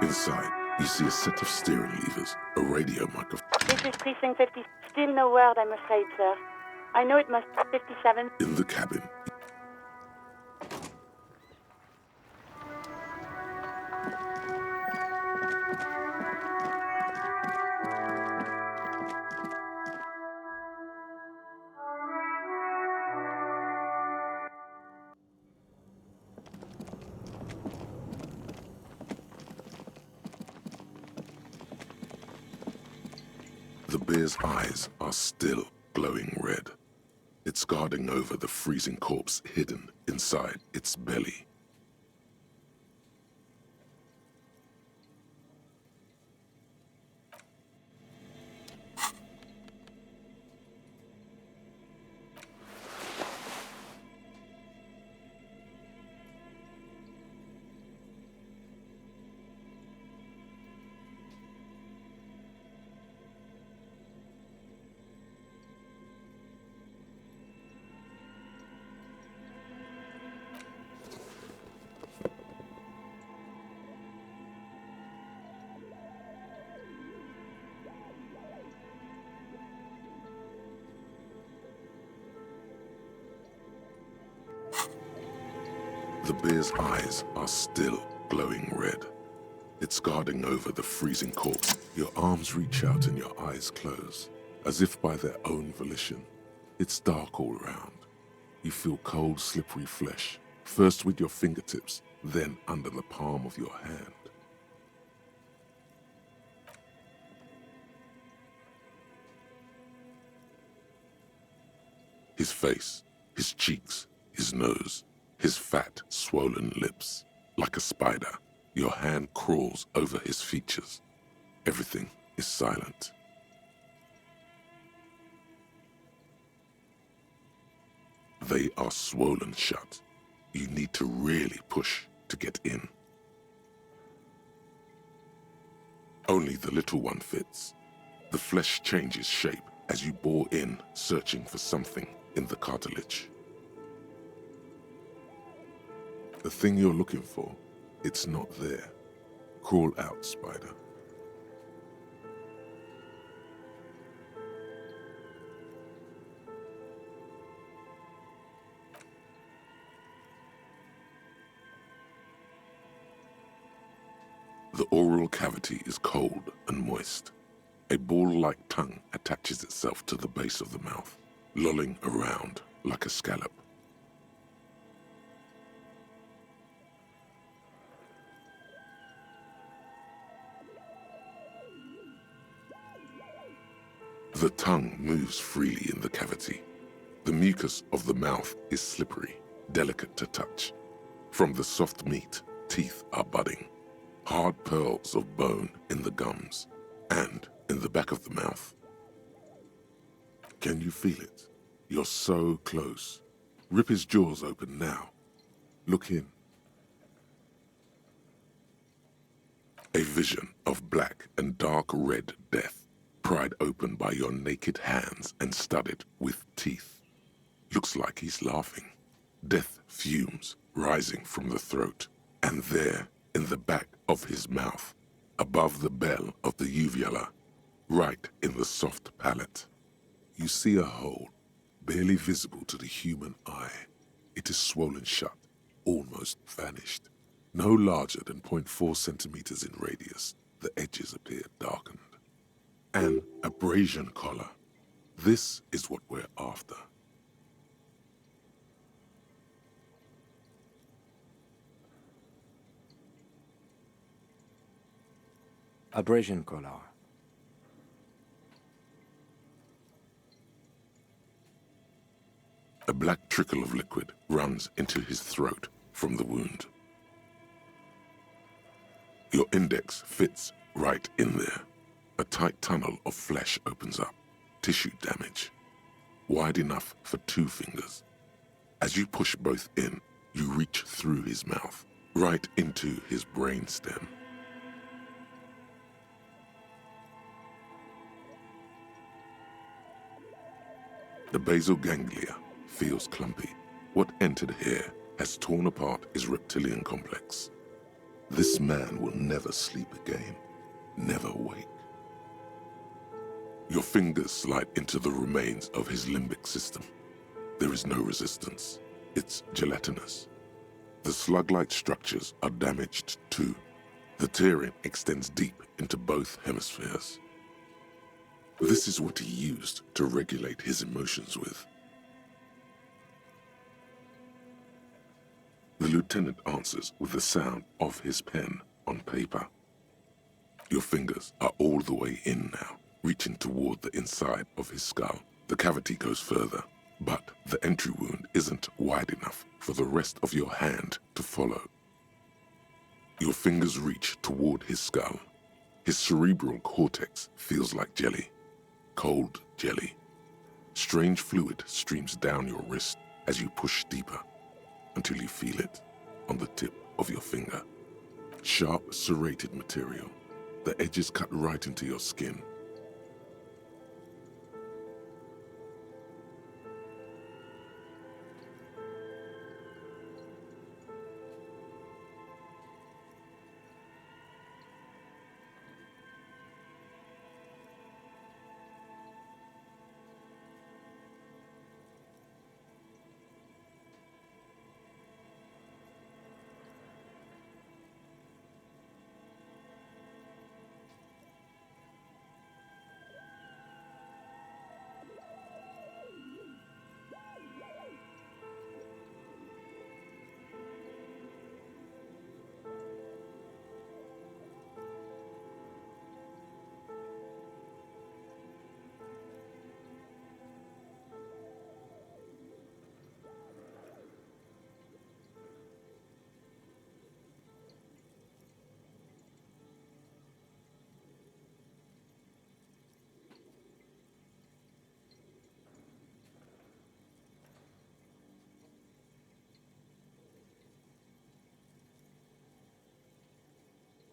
Inside, you see a set of steering levers, a radio microphone. This is Precinct 50. Still no word, I'm afraid, sir. I know it must be 57. In the cabin, the bear's eyes are still glowing red. It's guarding over the freezing corpse hidden inside its belly. The bear's eyes are still glowing red. It's guarding over the freezing corpse. Your arms reach out and your eyes close, as if by their own volition. It's dark all around. You feel cold, slippery flesh, first with your fingertips, then under the palm of your hand. His face, his cheeks, his nose, his fat, swollen lips. Like a spider, your hand crawls over his features. Everything is silent. They are swollen shut. You need to really push to get in. Only the little one fits. The flesh changes shape as you bore in, searching for something in the cartilage. The thing you're looking for, it's not there. Crawl out, spider. The oral cavity is cold and moist. A ball-like tongue attaches itself to the base of the mouth, lolling around like a scallop. The tongue moves freely in the cavity. The mucus of the mouth is slippery, delicate to touch. From the soft meat, teeth are budding. Hard pearls of bone in the gums and in the back of the mouth. Can you feel it? You're so close. Rip his jaws open now. Look in. A vision of black and dark red death, pried open by your naked hands and studded with teeth. Looks like he's laughing. Death fumes rising from the throat, and there, in the back of his mouth, above the bell of the uvula, right in the soft palate, you see a hole, barely visible to the human eye. It is swollen shut, almost vanished. No larger than 0.4 centimeters in radius, the edges appear darkened. An abrasion collar. This is what we're after. Abrasion collar. A black trickle of liquid runs into his throat from the wound. Your index fits right in there. A tight tunnel of flesh opens up. Tissue damage. Wide enough for 2 fingers. As you push both in, you reach through his mouth, right into his brainstem. The basal ganglia feels clumpy. What entered here has torn apart his reptilian complex. This man will never sleep again, never wake. Your fingers slide into the remains of his limbic system. There is no resistance. It's gelatinous. The slug-like structures are damaged too. The tearing extends deep into both hemispheres. This is what he used to regulate his emotions with. The lieutenant answers with the sound of his pen on paper. Your fingers are all the way in now, reaching toward the inside of his skull. The cavity goes further, but the entry wound isn't wide enough for the rest of your hand to follow. Your fingers reach toward his skull. His cerebral cortex feels like jelly, cold jelly. Strange fluid streams down your wrist as you push deeper until you feel it on the tip of your finger. Sharp, serrated material. The edges cut right into your skin.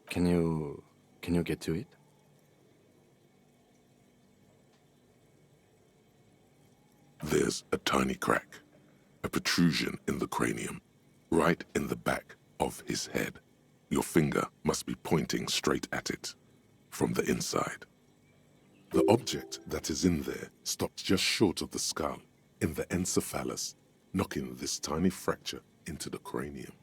Can you get to it? There's a tiny crack, a protrusion in the cranium, right in the back of his head. Your finger must be pointing straight at it, from the inside. The object that is in there stops just short of the skull, in the encephalus, knocking this tiny fracture into the cranium.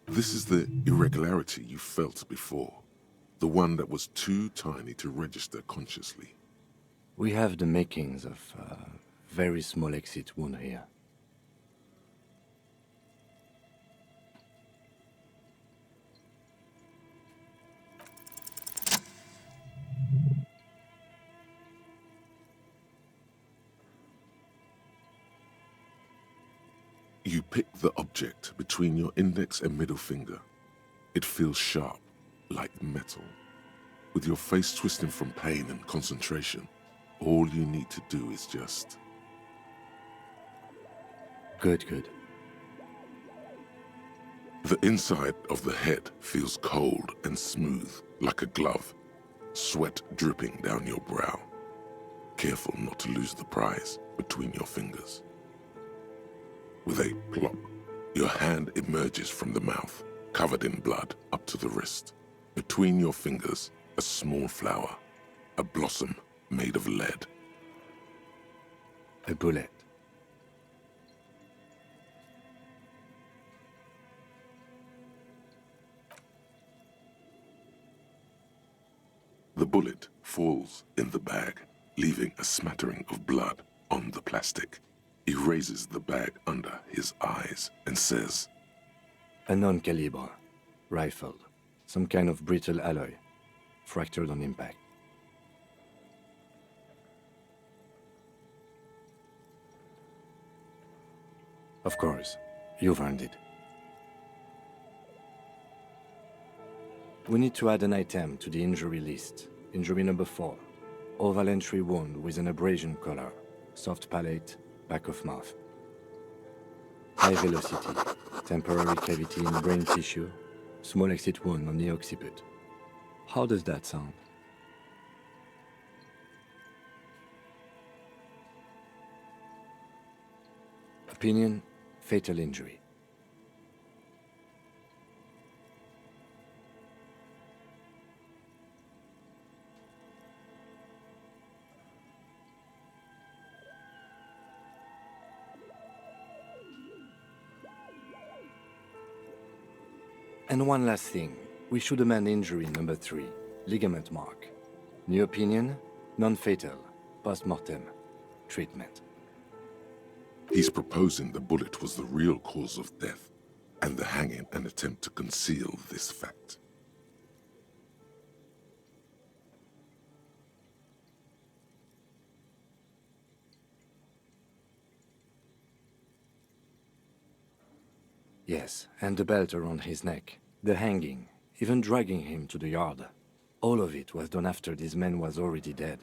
This is the irregularity you felt before, the one that was too tiny to register consciously. We have the makings of a very small exit wound here. You pick the object between your index and middle finger. It feels sharp, like metal. With your face twisting from pain and concentration, all you need to do is just... Good. The inside of the head feels cold and smooth, like a glove, sweat dripping down your brow. Careful not to lose the prize between your fingers. With a plop, your hand emerges from the mouth, covered in blood up to the wrist. Between your fingers, a small flower, a blossom made of lead. A bullet. The bullet falls in the bag, leaving a smattering of blood on the plastic. He raises the bag under his eyes and says, A non-calibre. Rifle. Some kind of brittle alloy. Fractured on impact. Of course. You've earned it. We need to add an item to the injury list. Injury number 4. Oval entry wound with an abrasion collar. Soft palate, back of mouth. High velocity. Temporary cavity in brain tissue. Small exit wound on the occiput. How does that sound? Opinion, fatal injury. And one last thing. We should amend injury number 3, ligament mark. New opinion? Non-fatal. Post-mortem. Treatment. He's proposing the bullet was the real cause of death, and the hanging an attempt to conceal this fact. Yes, and the belt around his neck. The hanging. Even dragging him to the yard. All of it was done after this man was already dead.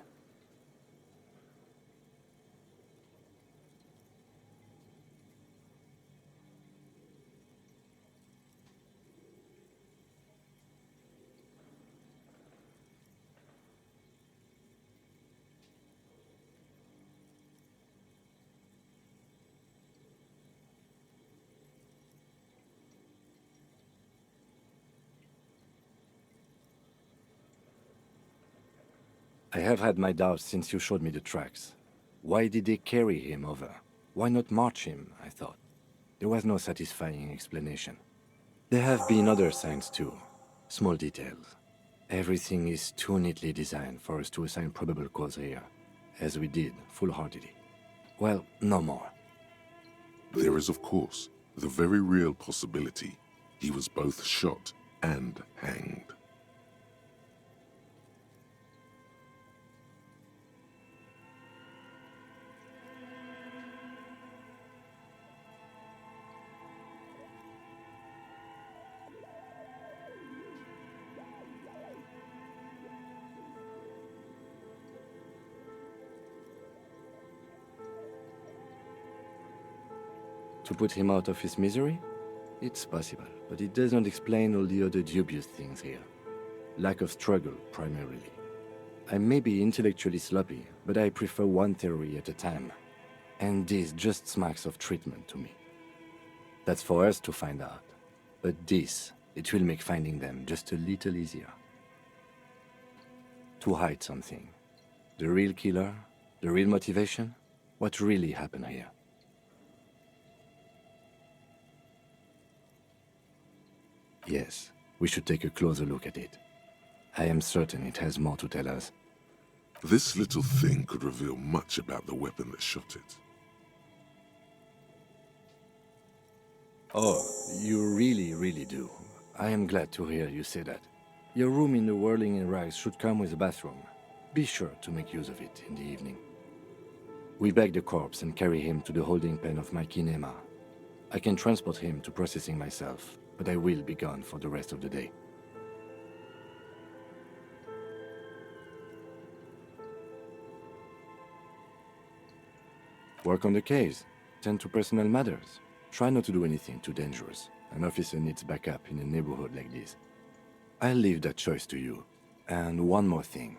I have had my doubts since you showed me the tracks. Why did they carry him over? Why not march him, I thought. There was no satisfying explanation. There have been other signs too. Small details. Everything is too neatly designed for us to assign probable cause here, as we did, full-heartedly. Well, no more. There is, of course, the very real possibility he was both shot and hanged. To put him out of his misery? It's possible, but it does not explain all the other dubious things here. Lack of struggle, primarily. I may be intellectually sloppy, but I prefer one theory at a time. And this just smacks of treatment to me. That's for us to find out. But this, it will make finding them just a little easier. To hide something. The real killer? The real motivation? What really happened here? Yes, we should take a closer look at it. I am certain it has more to tell us. This little thing could reveal much about the weapon that shot it. Oh, you really do. I am glad to hear you say that. Your room in the Whirling in Rags should come with a bathroom. Be sure to make use of it in the evening. We bag the corpse and carry him to the holding pen of my kinema. I can transport him to processing myself, but I will be gone for the rest of the day. Work on the case. Tend to personal matters. Try not to do anything too dangerous. An officer needs backup in a neighborhood like this. I'll leave that choice to you. And one more thing.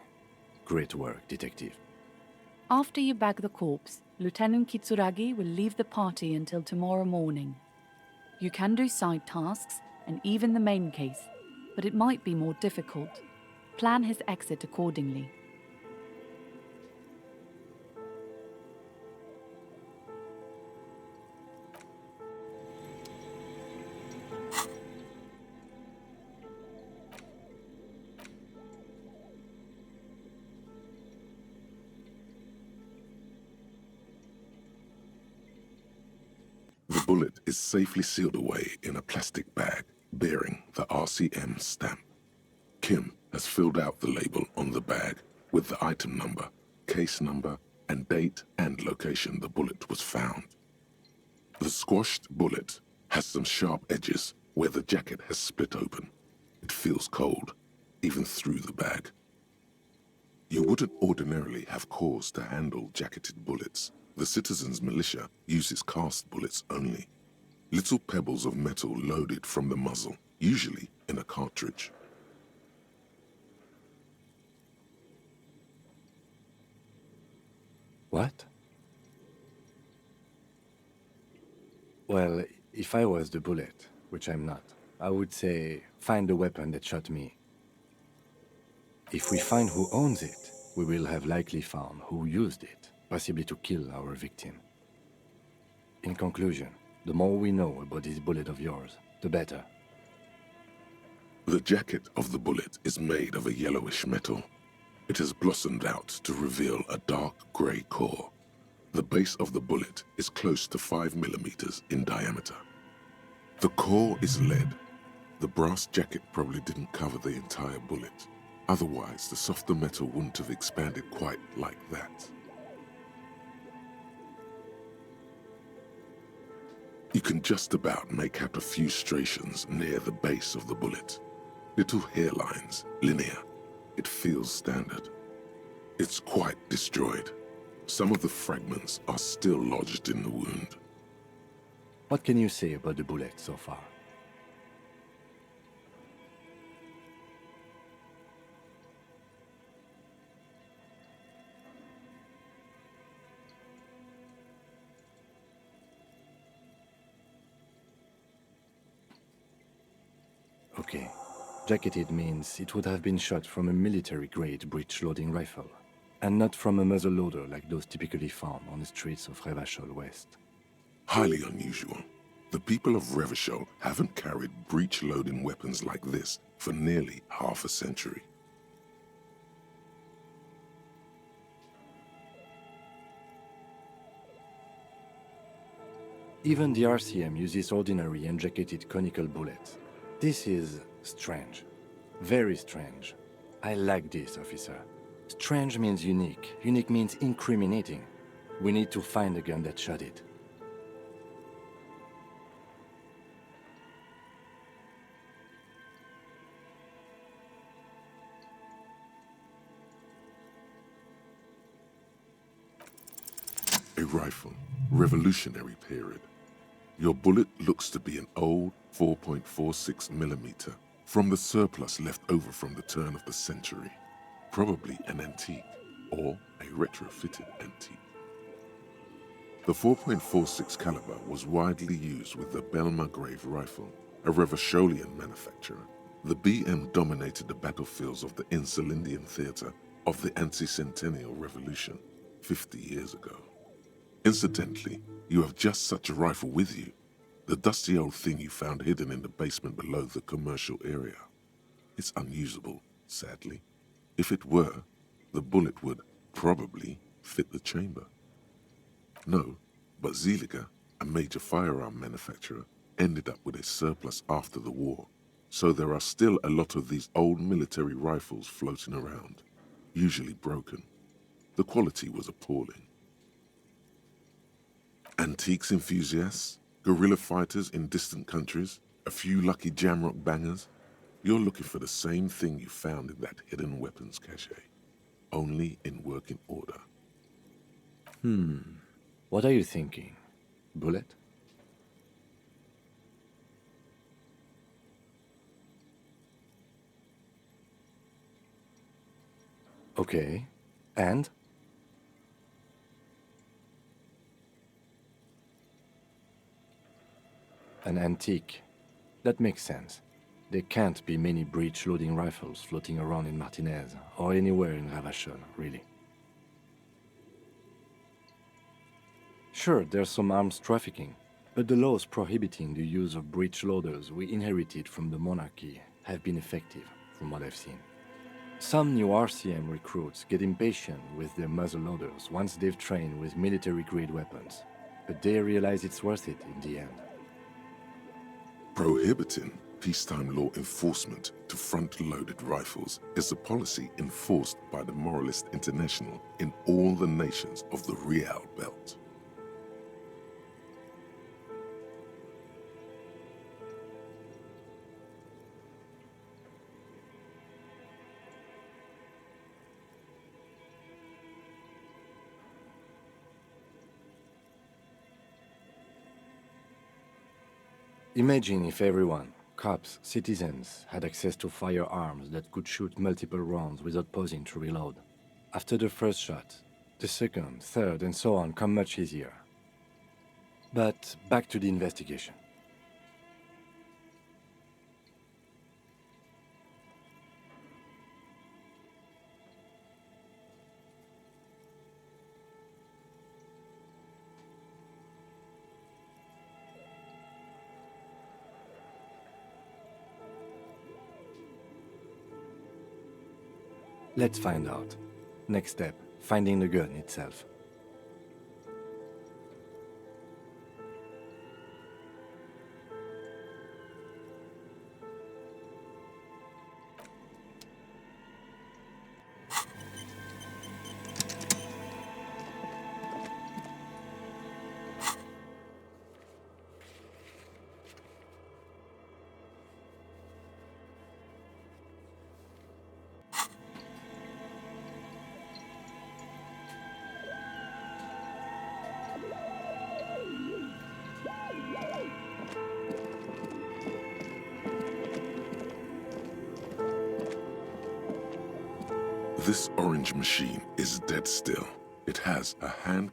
Great work, detective. After you bag the corpse, Lieutenant Kitsuragi will leave the party until tomorrow morning. You can do side tasks and even the main case, but it might be more difficult. Plan his exit accordingly. The bullet is safely sealed away in a plastic bag bearing the RCM stamp. Kim has filled out the label on the bag with the item number, case number, and date and location the bullet was found. The squashed bullet has some sharp edges where the jacket has split open. It feels cold, even through the bag. You wouldn't ordinarily have cause to handle jacketed bullets. The citizens' militia uses cast bullets only. Little pebbles of metal loaded from the muzzle, usually in a cartridge. What? Well, if I was the bullet, which I'm not, I would say, find the weapon that shot me. If we find who owns it, we will have likely found who used it, possibly to kill our victim. In conclusion, the more we know about this bullet of yours, the better. The jacket of the bullet is made of a yellowish metal. It has blossomed out to reveal a dark grey core. The base of the bullet is close to 5 millimeters in diameter. The core is lead. The brass jacket probably didn't cover the entire bullet. Otherwise, the softer metal wouldn't have expanded quite like that. You can just about make out a few striations near the base of the bullet. Little hairlines, linear. It feels standard. It's quite destroyed. Some of the fragments are still lodged in the wound. What can you say about the bullet so far? Okay. Jacketed means it would have been shot from a military-grade breech-loading rifle, and not from a muzzleloader like those typically found on the streets of Revachol West. Highly unusual. The people of Revachol haven't carried breech-loading weapons like this for nearly half a century. Even the RCM uses ordinary unjacketed conical bullets. This is strange. Very strange. I like this, officer. Strange means unique. Unique means incriminating. We need to find the gun that shot it. A rifle, revolutionary period. Your bullet looks to be an old 4.46 millimeter from the surplus left over from the turn of the century. Probably an antique or a retrofitted antique. The 4.46 caliber was widely used with the Belmargrave rifle, a Revacholian manufacturer. The BM dominated the battlefields of the Insulindian theater of the anti-centennial revolution 50 years ago. Incidentally, you have just such a rifle with you, the dusty old thing you found hidden in the basement below the commercial area. It's unusable, sadly. If it were, the bullet would probably fit the chamber. No, but Zeliger, a major firearm manufacturer, ended up with a surplus after the war, so there are still a lot of these old military rifles floating around, usually broken. The quality was appalling. Antiques enthusiasts, guerrilla fighters in distant countries, a few lucky jamrock bangers. You're looking for the same thing you found in that hidden weapons cache, only in working order. What are you thinking? Bullet? Okay. And? An antique. That makes sense. There can't be many breech-loading rifles floating around in Martinez, or anywhere in Ravachol, really. Sure, there's some arms trafficking, but the laws prohibiting the use of breech loaders we inherited from the monarchy have been effective, from what I've seen. Some new RCM recruits get impatient with their muzzle loaders once they've trained with military-grade weapons, but they realize it's worth it in the end. Prohibiting peacetime law enforcement to front-loaded rifles is a policy enforced by the Moralist International in all the nations of the Real Belt. Imagine if everyone, cops, citizens, had access to firearms that could shoot multiple rounds without pausing to reload. After the first shot, the second, third, and so on come much easier. But back to the investigation. Let's find out. Next step, finding the gun itself. This orange machine is dead still. It has a hand...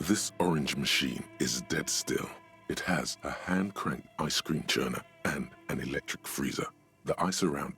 This orange machine is dead still. It has a hand-cranked ice cream churner and an electric freezer. The ice around...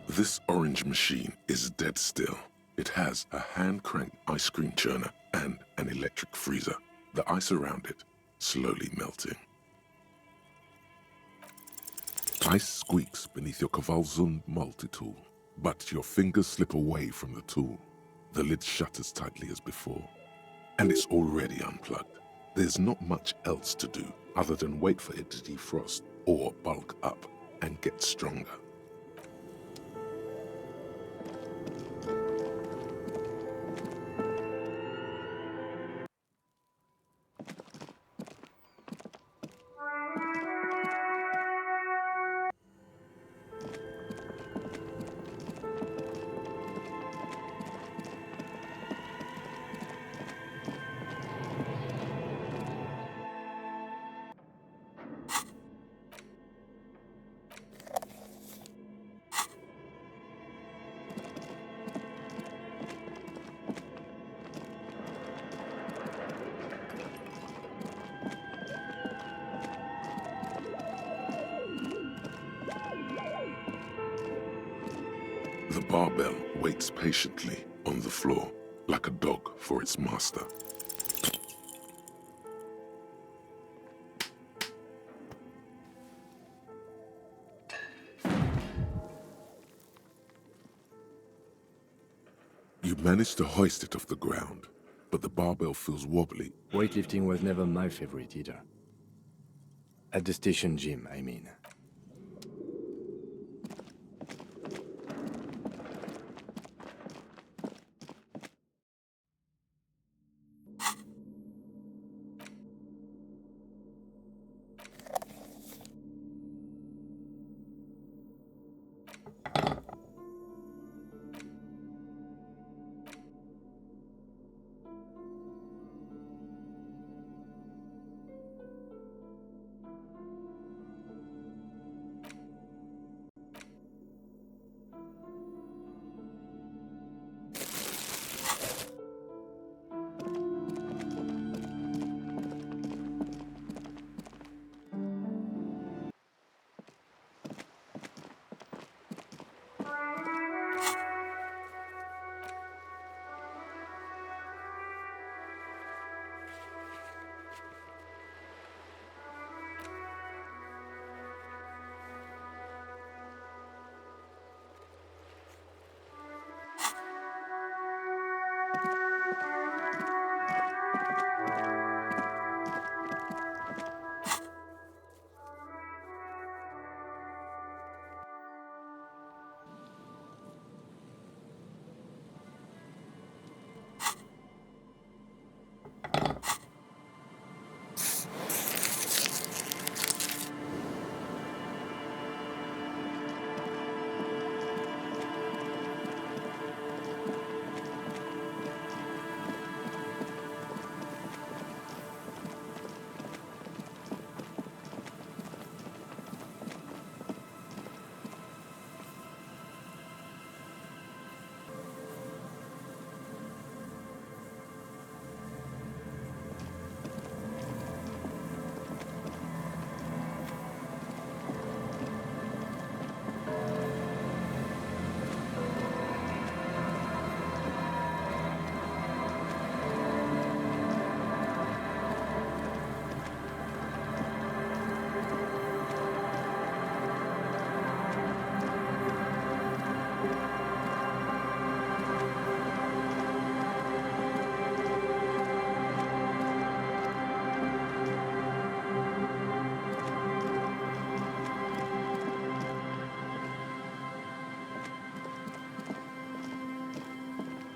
This orange machine is dead still. It has a hand-cranked ice cream churner and an electric freezer. The ice around it slowly melting. Ice squeaks beneath your Kavalzund multi-tool, but your fingers slip away from the tool. The lid shutters tightly as before, and it's already unplugged. There's not much else to do other than wait for it to defrost or bulk up and get stronger. The barbell waits patiently on the floor, like a dog for its master. You manage to hoist it off the ground, but the barbell feels wobbly. Weightlifting was never my favorite either. At the station gym, I mean.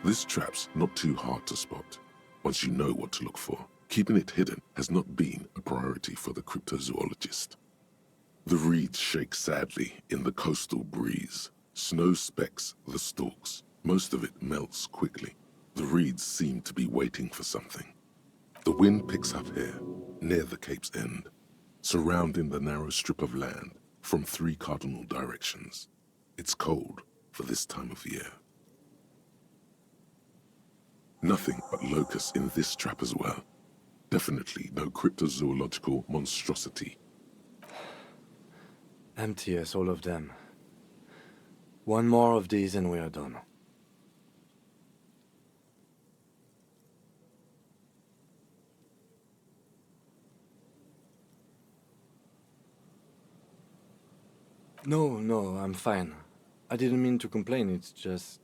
This trap's not too hard to spot, once you know what to look for. Keeping it hidden has not been a priority for the cryptozoologist. The reeds shake sadly in the coastal breeze. Snow specks the stalks. Most of it melts quickly. The reeds seem to be waiting for something. The wind picks up here, near the cape's end, surrounding the narrow strip of land from 3 cardinal directions. It's cold for this time of year. Nothing but locusts in this trap as well. Definitely no cryptozoological monstrosity. Empty as all of them. One more of these and we are done. No, I'm fine. I didn't mean to complain, it's just...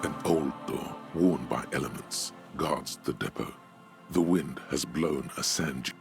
An old door, worn by elements, guards the depot. The wind has blown a sand dune.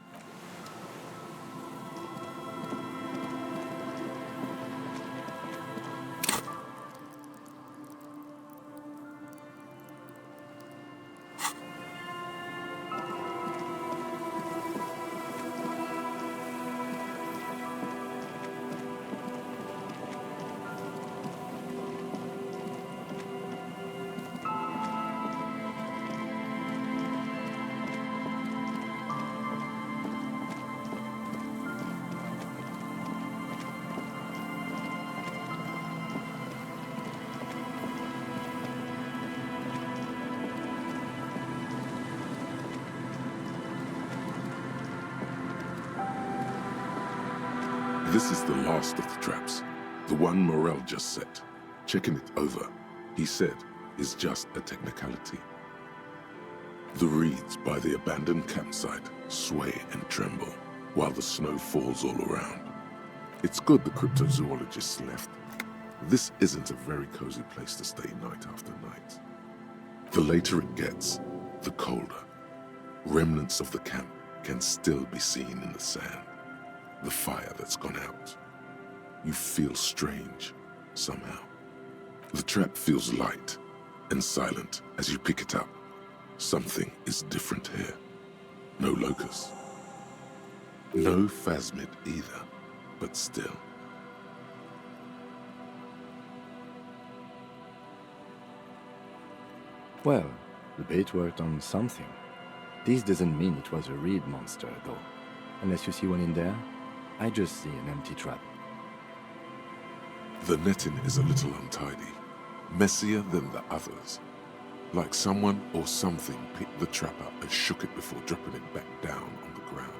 This is the last of the traps, the one Morel just set. Checking it over, he said, is just a technicality. The reeds by the abandoned campsite sway and tremble, while the snow falls all around. It's good the cryptozoologists left. This isn't a very cozy place to stay night after night. The later it gets, the colder. Remnants of the camp can still be seen in the sand. The fire that's gone out. You feel strange, somehow. The trap feels light and silent as you pick it up. Something is different here. No locust. No phasmid either, but still. Well, the bait worked on something. This doesn't mean it was a reed monster, though. Unless you see one in there, I just see an empty trap. The netting is a little untidy, messier than the others. Like someone or something picked the trap up and shook it before dropping it back down on the ground.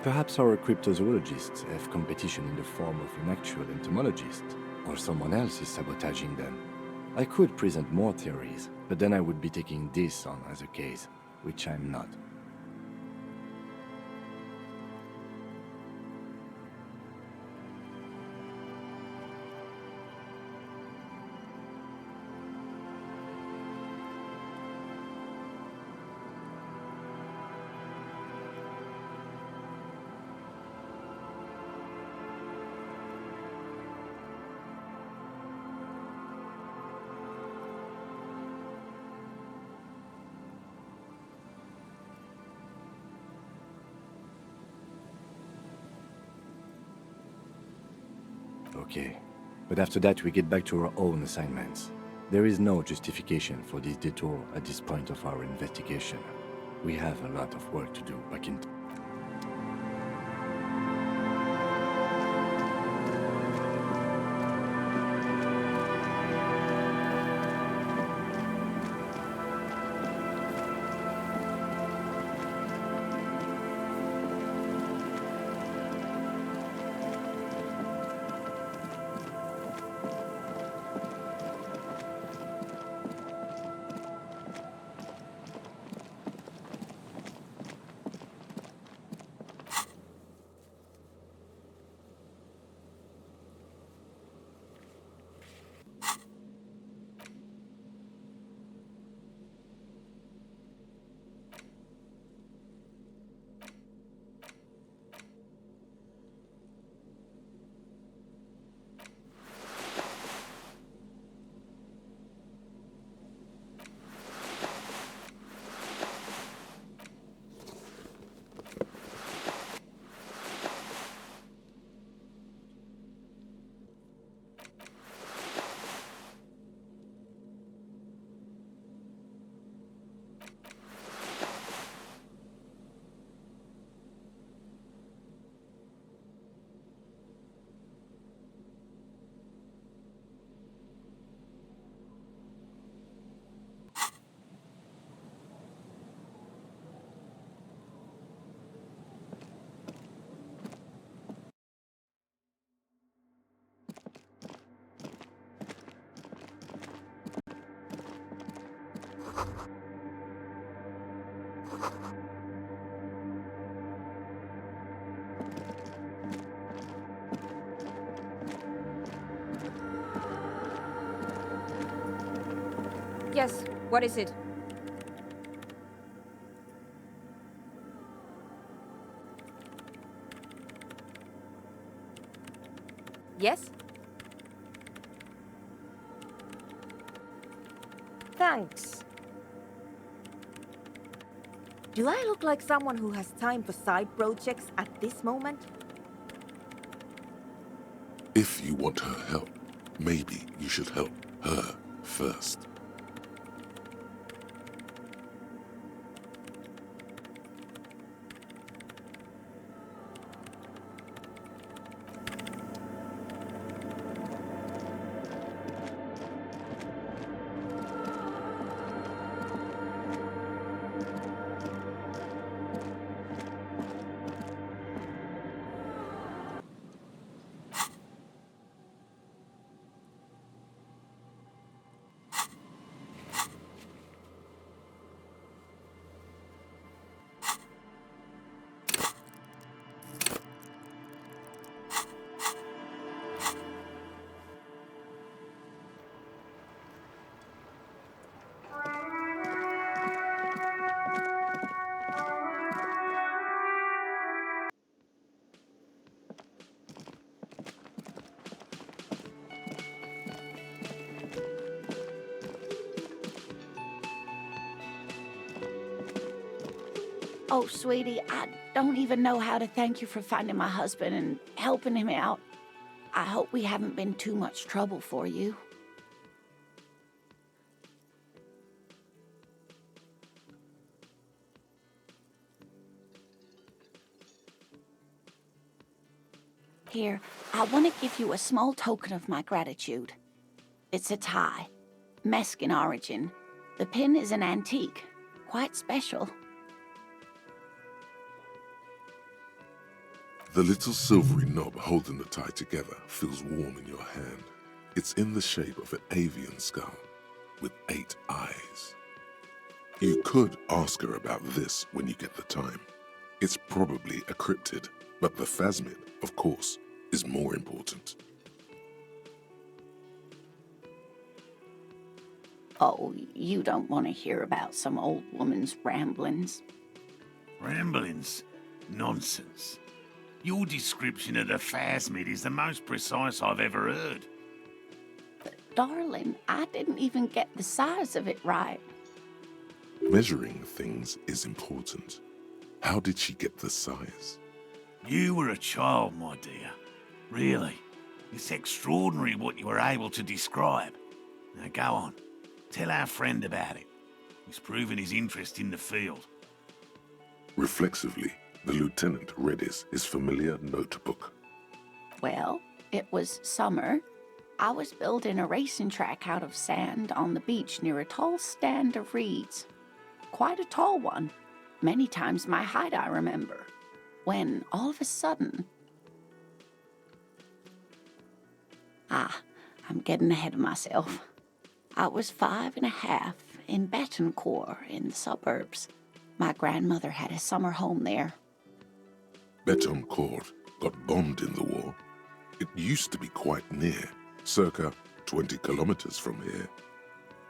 Perhaps our cryptozoologists have competition in the form of an actual entomologist, or someone else is sabotaging them. I could present more theories, but then I would be taking this on as a case, which I'm not. Okay, but after that we get back to our own assignments. There is no justification for this detour at this point of our investigation. We have a lot of work to do back in... Yes, what is it? Yes? Thanks. Do I look like someone who has time for side projects at this moment? If you want her help, maybe you should help her first. Oh, sweetie, I don't even know how to thank you for finding my husband and helping him out. I hope we haven't been too much trouble for you. Here, I want to give you a small token of my gratitude. It's a tie, Mesk in origin. The pin is an antique, quite special. The little silvery knob holding the tie together feels warm in your hand. It's in the shape of an avian skull with 8 eyes. You could ask her about this when you get the time. It's probably a cryptid, but the phasmid, of course, is more important. Oh, you don't want to hear about some old woman's ramblings. Ramblings? Nonsense. Your description of the phasmid is the most precise I've ever heard. But darling, I didn't even get the size of it right. Measuring things is important. How did she get the size? You were a child, my dear. Really. It's extraordinary what you were able to describe. Now go on. Tell our friend about it. He's proven his interest in the field. Reflexively, the lieutenant read his familiar notebook. Well, it was summer. I was building a racing track out of sand on the beach near a tall stand of reeds. Quite a tall one. Many times my height, I remember. When, all of a sudden... I'm getting ahead of myself. I was 5.5 in Betancourt in the suburbs. My grandmother had a summer home there. Betancourt got bombed in the war. It used to be quite near, circa 20 kilometers from here.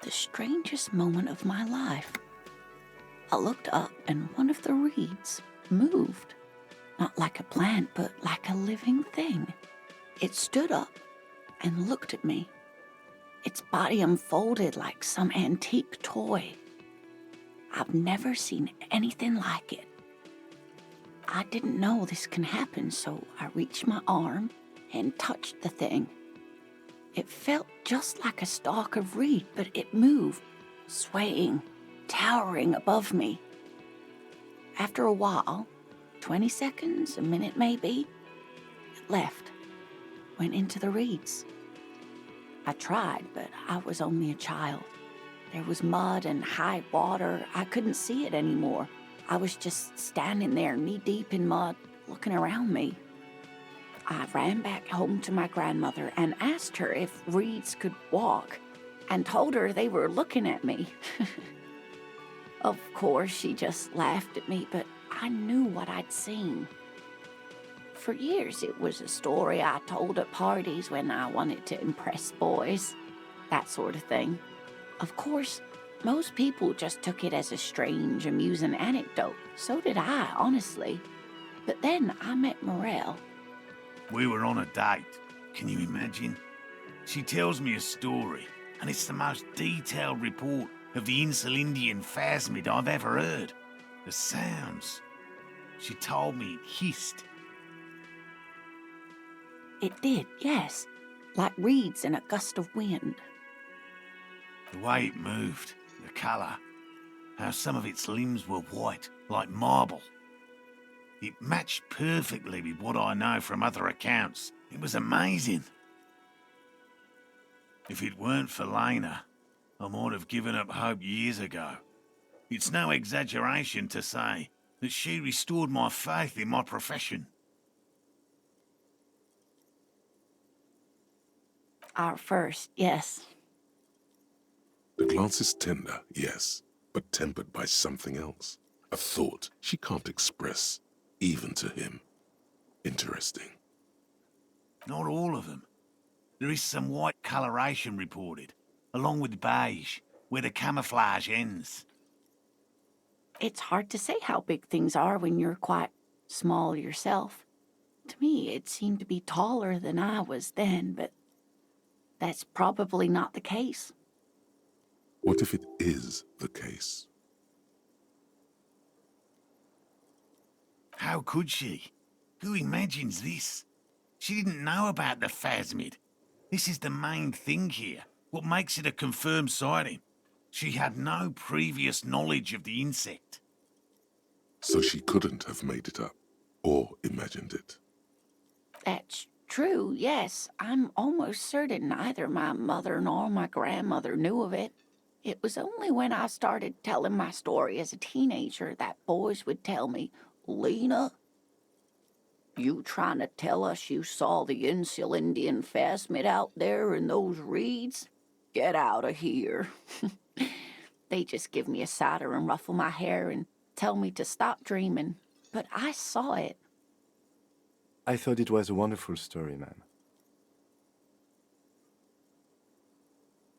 The strangest moment of my life. I looked up and one of the reeds moved. Not like a plant, but like a living thing. It stood up and looked at me. Its body unfolded like some antique toy. I've never seen anything like it. I didn't know this can happen, so I reached my arm and touched the thing. It felt just like a stalk of reed, but it moved, swaying, towering above me. After a while, 20 seconds, a minute maybe, it left, went into the reeds. I tried, but I was only a child. There was mud and high water. I couldn't see it anymore. I was just standing there knee-deep in mud, looking around me. I ran back home to my grandmother and asked her if reeds could walk, and told her they were looking at me. Of course, she just laughed at me, but I knew what I'd seen. For years, it was a story I told at parties when I wanted to impress boys, that sort of thing. Of course, most people just took it as a strange, amusing anecdote. So did I, honestly. But then I met Morel. We were on a date. Can you imagine? She tells me a story, and it's the most detailed report of the Insulindian phasmid I've ever heard. The sounds. She told me it hissed. It did, yes. Like reeds in a gust of wind. The way it moved, the colour, how some of its limbs were white, like marble. It matched perfectly with what I know from other accounts. It was amazing. If it weren't for Lena, I might have given up hope years ago. It's no exaggeration to say that she restored my faith in my profession. Our first, yes. The glance is tender, yes, but tempered by something else. A thought she can't express, even to him. Interesting. Not all of them. There is some white coloration reported, along with beige, where the camouflage ends. It's hard to say how big things are when you're quite small yourself. To me, it seemed to be taller than I was then, but that's probably not the case. What if it is the case? How could she? Who imagines this? She didn't know about the phasmid. This is the main thing here, what makes it a confirmed sighting. She had no previous knowledge of the insect. So she couldn't have made it up or imagined it. That's true, yes. I'm almost certain neither my mother nor my grandmother knew of it. It was only when I started telling my story as a teenager that boys would tell me, Lena, you trying to tell us you saw the Insulindian phasmid out there in those reeds? Get out of here. They just give me a cider and ruffle my hair and tell me to stop dreaming. But I saw it. I thought it was a wonderful story, ma'am.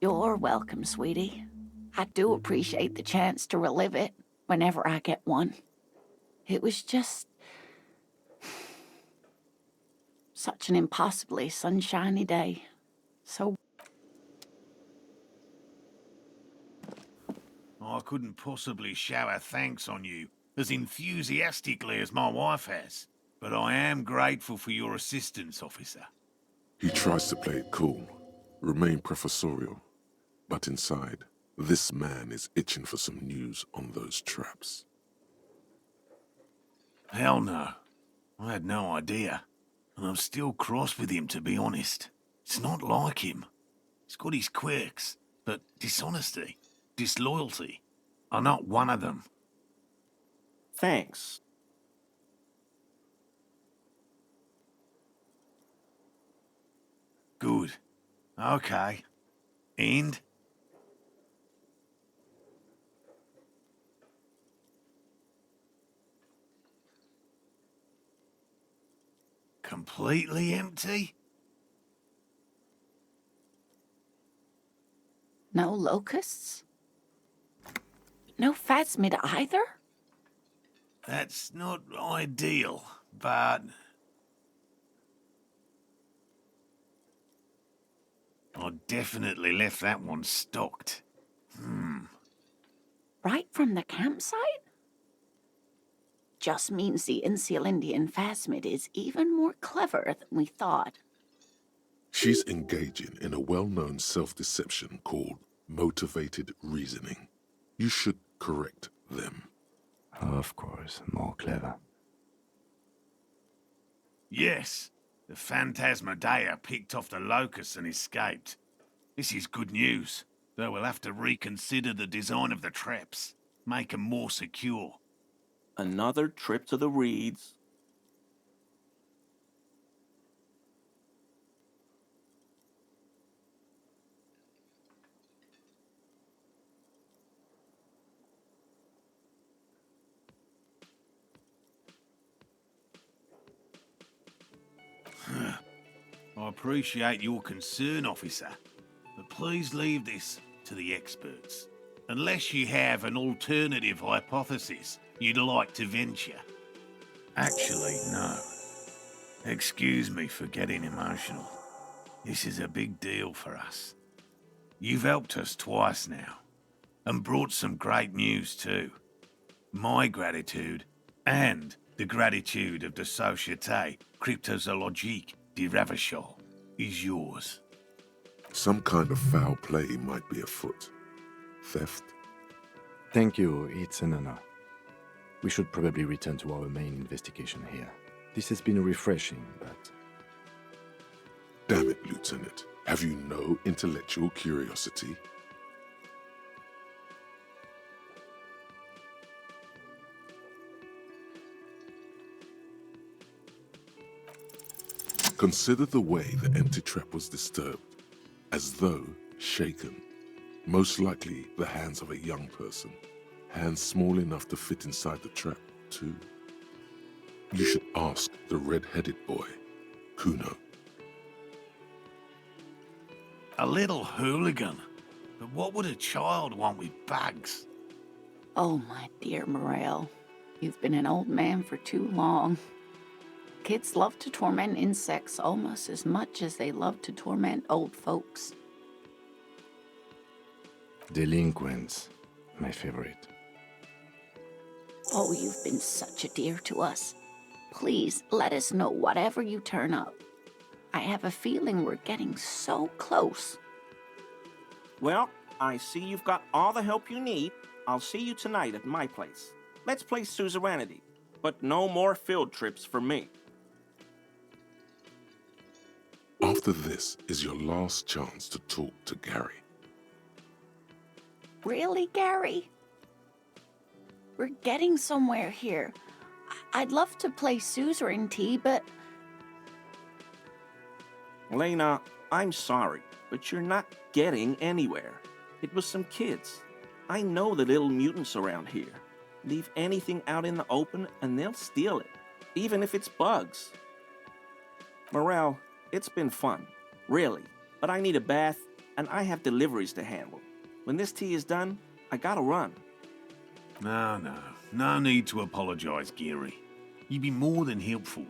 You're welcome, sweetie. I do appreciate the chance to relive it whenever I get one. It was just such an impossibly sunshiny day. So I couldn't possibly shower thanks on you as enthusiastically as my wife has, but I am grateful for your assistance, officer. He tries to play it cool, remain professorial, but inside, this man is itching for some news on those traps. Hell no. I had no idea. And I'm still cross with him, to be honest. It's not like him. He's got his quirks, but dishonesty, disloyalty are not one of them. Thanks. Good. Okay. And? Completely empty? no locusts? No phasmid either? That's not ideal, but... I definitely left that one stocked. Right from the campsite? Just means the Insulindian phasmid is even more clever than we thought. She's engaging in a well-known self-deception called motivated reasoning. You should correct them. Of course, more clever. Yes, the Phantasmadeia picked off the locust and escaped. This is good news, though we'll have to reconsider the design of the traps, make 'em more secure. Another trip to the reeds. I appreciate your concern, officer, but please leave this to the experts. Unless you have an alternative hypothesis you'd like to venture. Actually, no. Excuse me for getting emotional. This is a big deal for us. You've helped us twice now, and brought some great news too. My gratitude, and the gratitude of the Société Cryptozoologique de Ravachol, is yours. Some kind of foul play might be afoot. Theft? Thank you, it's an honor. We should probably return to our main investigation here. This has been refreshing, but... Damn it, Lieutenant. Have you no intellectual curiosity? Consider the way the empty trap was disturbed, as though shaken. Most likely the hands of a young person. Hands small enough to fit inside the trap, too. You should ask the red-headed boy, Kuno. A little hooligan. But what would a child want with bags? Oh, my dear Morel, you've been an old man for too long. Kids love to torment insects almost as much as they love to torment old folks. Delinquents, my favorite. Oh, you've been such a dear to us. Please let us know whatever you turn up. I have a feeling we're getting so close. Well, I see you've got all the help you need. I'll see you tonight at my place. Let's play suzerainty, but no more field trips for me. After this is your last chance to talk to Gary. Really, Gary? We're getting somewhere here. I'd love to play suzerainty, but... Lena, I'm sorry, but you're not getting anywhere. It was some kids. I know the little mutants around here. Leave anything out in the open and they'll steal it, even if it's bugs. Morel, it's been fun, really, but I need a bath and I have deliveries to handle. When this tea is done, I gotta run. No need to apologize, Geary. You'd be more than helpful.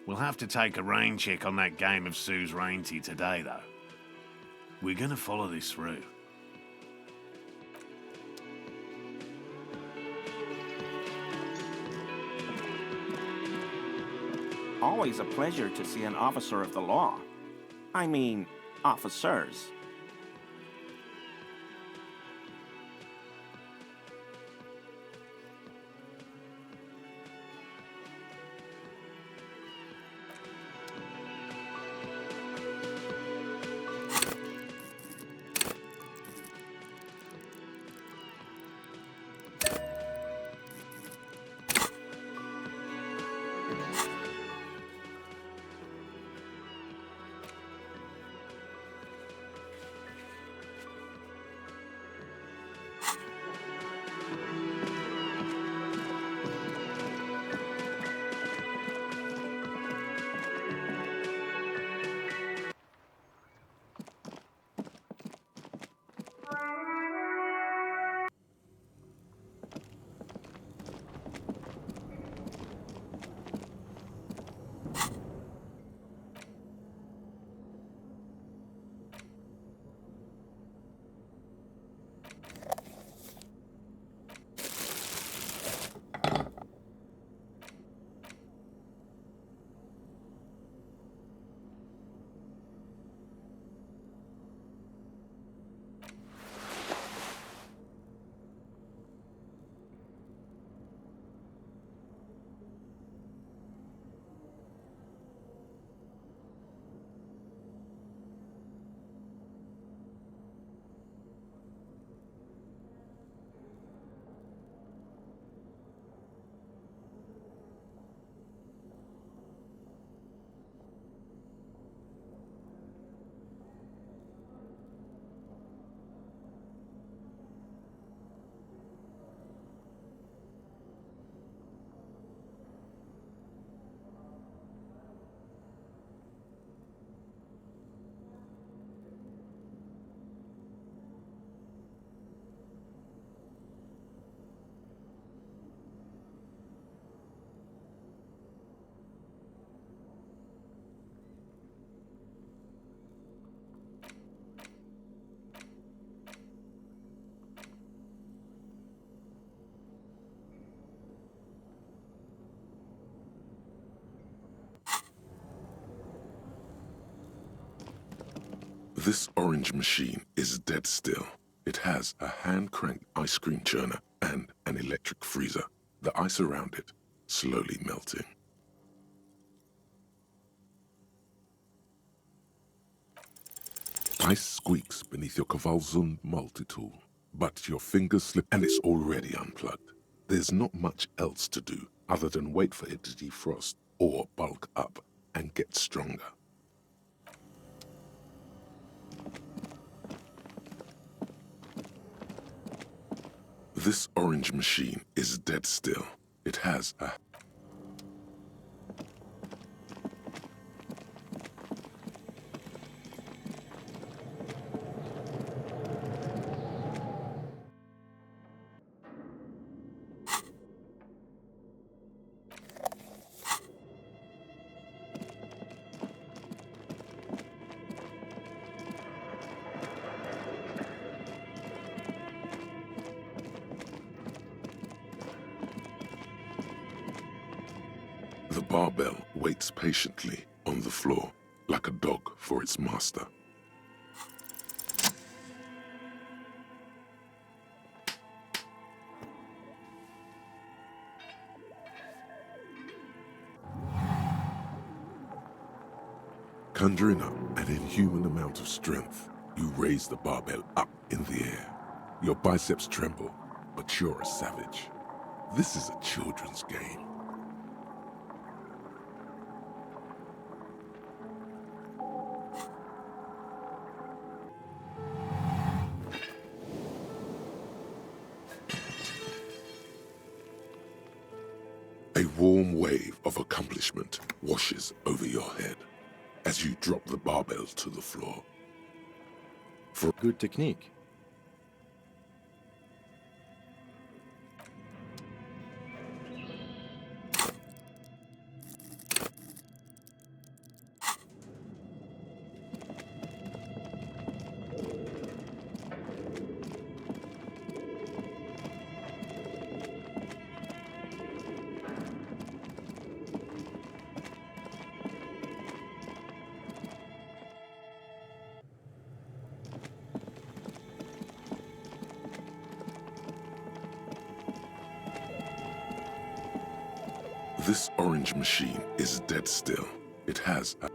We'll have to take a rain check on that game of suzerainty today, though. We're gonna follow this through. Always a pleasure to see an officer of the law. I mean, officers. This orange machine is dead still. It has a hand-cranked ice cream churner and an electric freezer. The ice around it slowly melting. Ice squeaks beneath your Kowalsund multi-tool, but your fingers slip and it's already unplugged. There's not much else to do other than wait for it to defrost or bulk up and get stronger. This orange machine is dead still. It has a The barbell waits patiently on the floor, like a dog for its master. Conjuring up an inhuman amount of strength, you raise the barbell up in the air. Your biceps tremble, but you're a savage. This is a children's game. A warm wave of accomplishment washes over your head as you drop the barbell to the floor. For Good technique. This orange machine is dead still. It has a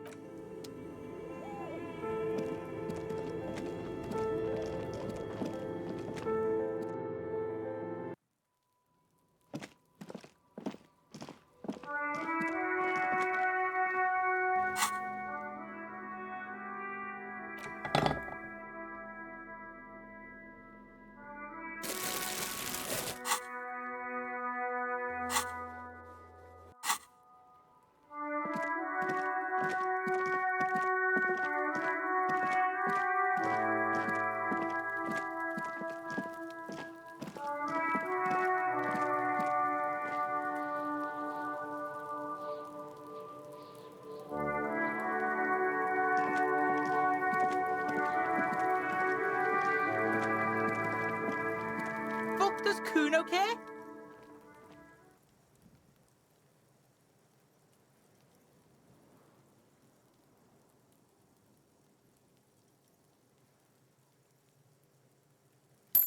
Fuck does Kuno care?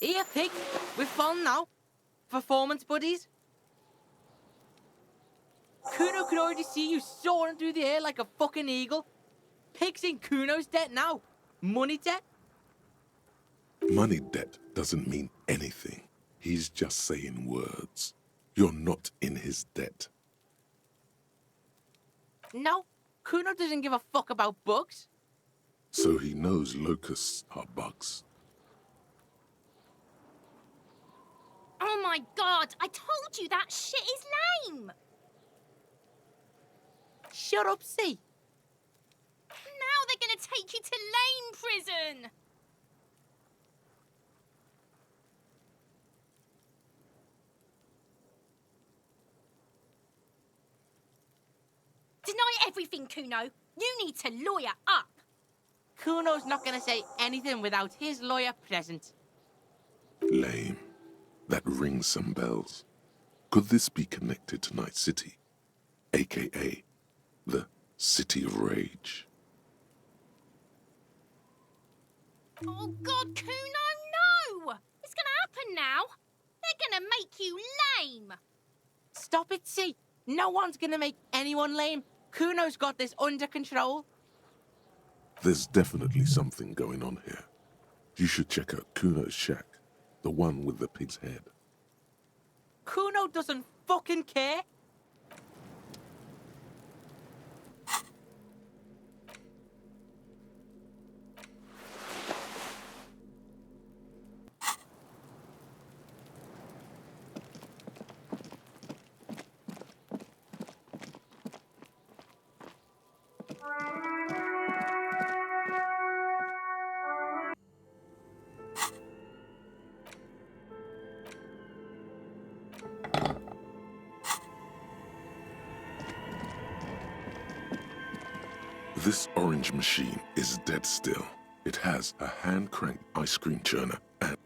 Here, pig. We're fun now. Performance buddies. Kuno could already see you soaring through the air like a fucking eagle. Pig's in Kuno's debt now. Money debt. money debt doesn't mean anything. He's just saying words. You're not in his debt. No, Kuno doesn't give a fuck about bugs. So he knows locusts are bugs. Oh my god, I told you that shit is lame! Shut up, see. Now they're gonna take you to lame prison! Deny everything, Kuno. You need to lawyer up. Kuno's not gonna say anything without his lawyer present. Lame. That rings some bells. Could this be connected to Night City? AKA the City of Rage. Oh god, Kuno, no! It's gonna happen now. They're gonna make you lame. Stop it, see. No one's gonna make anyone lame. Kuno's got this under control. There's definitely something going on here. You should check out Kuno's shack, the one with the pig's head. Kuno doesn't fucking care. This orange machine is dead still. It has a hand-cranked ice cream churner and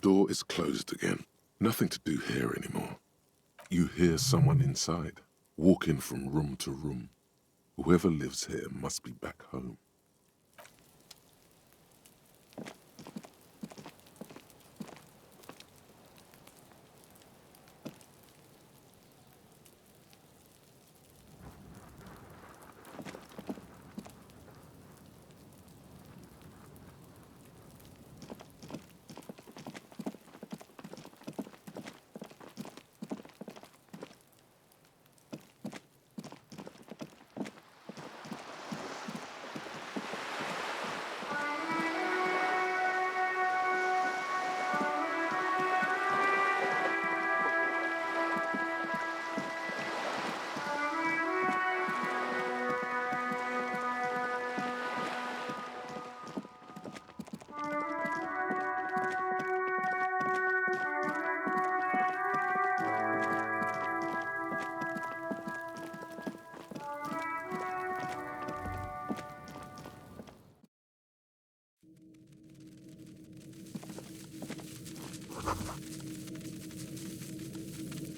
door is closed again. Nothing to do here anymore. You hear someone inside, walking from room to room. Whoever lives here must be back home.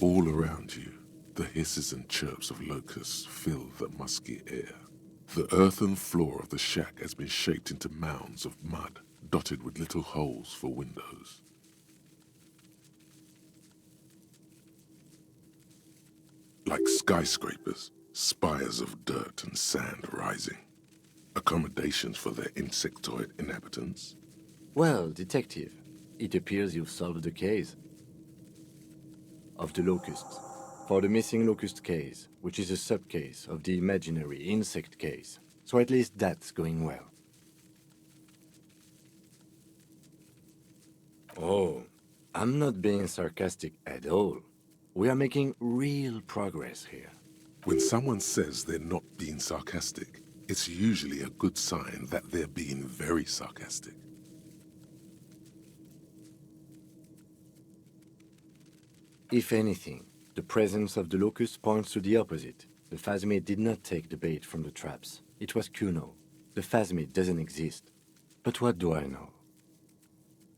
All around you, the hisses and chirps of locusts fill the musky air. The earthen floor of the shack has been shaped into mounds of mud, dotted with little holes for windows. Like skyscrapers, spires of dirt and sand rising. Accommodations for their insectoid inhabitants. Well, detective, it appears you've solved the case of the locusts. For the missing locust case, which is a sub-case of the imaginary insect case. So at least that's going well. Oh, I'm not being sarcastic at all. We are making real progress here. When someone says they're not being sarcastic, it's usually a good sign that they're being very sarcastic. If anything, the presence of the locust points to the opposite. The phasmid did not take the bait from the traps. It was Kuno. The phasmid doesn't exist. But what do I know?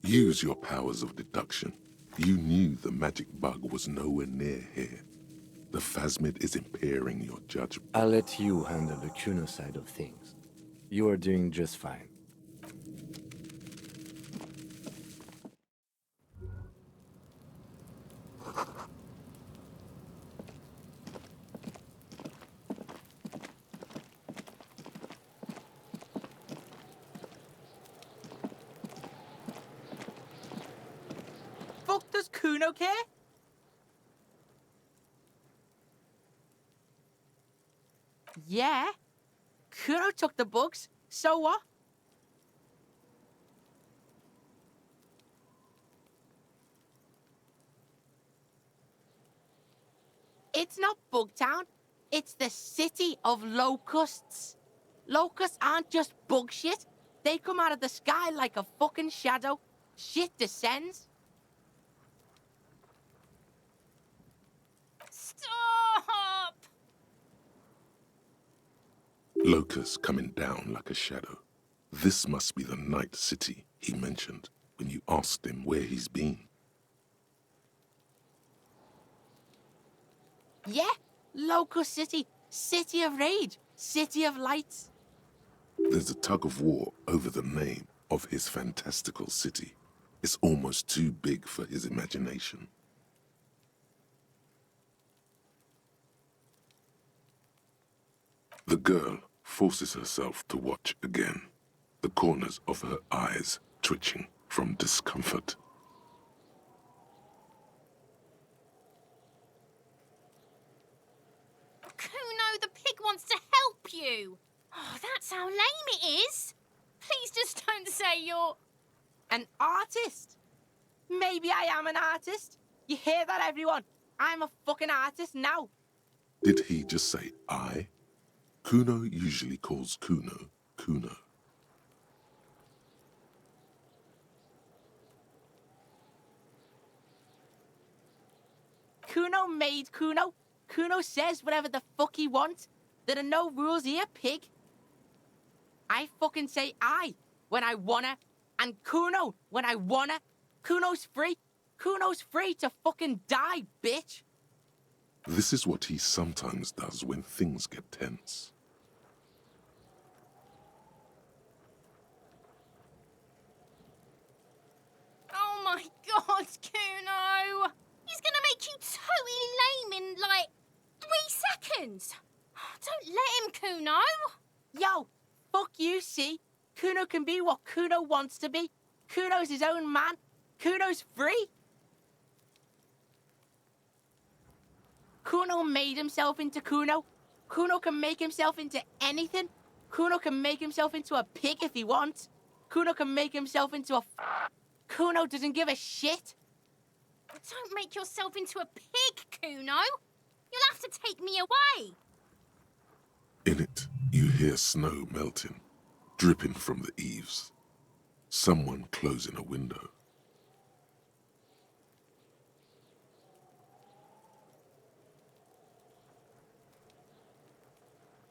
Use your powers of deduction. You knew the magic bug was nowhere near here. The phasmid is impairing your judgment. I'll let you handle the Kuno side of things. You are doing just fine. Fuck does Kuno care? Yeah. Kuno took the bugs. So what? It's not Bugtown. It's the city of locusts. Locusts aren't just bug shit. They come out of the sky like a fucking shadow. Shit descends. Stop! Locusts coming down like a shadow. This must be the night city he mentioned when you asked him where he's been. Yeah, Locust City. City of rage. City of lights. There's a tug of war over the name of his fantastical city. It's almost too big for his imagination. The girl forces herself to watch again, the corners of her eyes twitching from discomfort. Kuno, the pig wants to help you. Oh, that's how lame it is. Please just don't say you're... An artist. Maybe I am an artist. You hear that, everyone? I'm a fucking artist now. Did he just say I? Kuno usually calls Kuno, Kuno. Kuno made Kuno. Kuno says whatever the fuck he wants. There are no rules here, pig. I fucking say I when I wanna, and Kuno when I wanna, Kuno's free. Kuno's free to fucking die, bitch. This is what he sometimes does when things get tense. Oh my god, Kuno! He's gonna make you totally lame in, like, 3 seconds. Don't let him, Kuno. Yo, fuck you, see? Kuno can be what Kuno wants to be. Kuno's his own man. Kuno's free. Kuno made himself into Kuno. Kuno can make himself into anything. Kuno can make himself into a pig if he wants. Kuno can make himself into a... Kuno doesn't give a shit. Don't make yourself into a pig, Kuno. You'll have to take me away. In it, you hear snow melting, dripping from the eaves. Someone closing a window.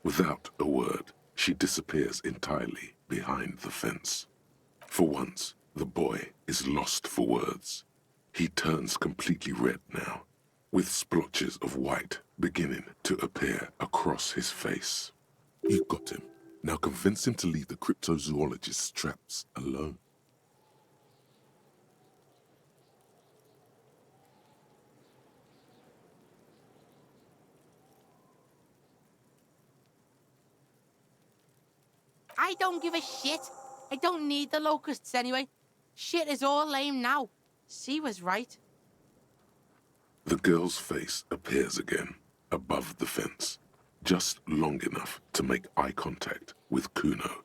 Without a word, she disappears entirely behind the fence. For once, the boy is lost for words. He turns completely red now, with splotches of white beginning to appear across his face. You've got him. Now convince him to leave the cryptozoologist's traps alone. I don't give a shit. I don't need the locusts anyway. Shit is all lame now. She was right. The girl's face appears again, above the fence, just long enough to make eye contact with Kuno.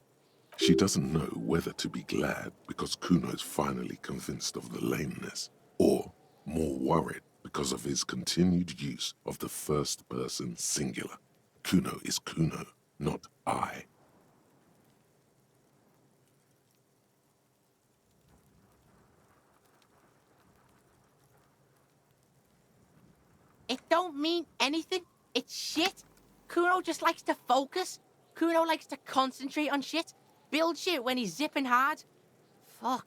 She doesn't know whether to be glad because Kuno is finally convinced of the lameness, or more worried because of his continued use of the first-person singular. Kuno is Kuno, not I. It don't mean anything. It's shit. Kuno just likes to focus. Kuno likes to concentrate on shit. Build shit when he's zipping hard. Fuck.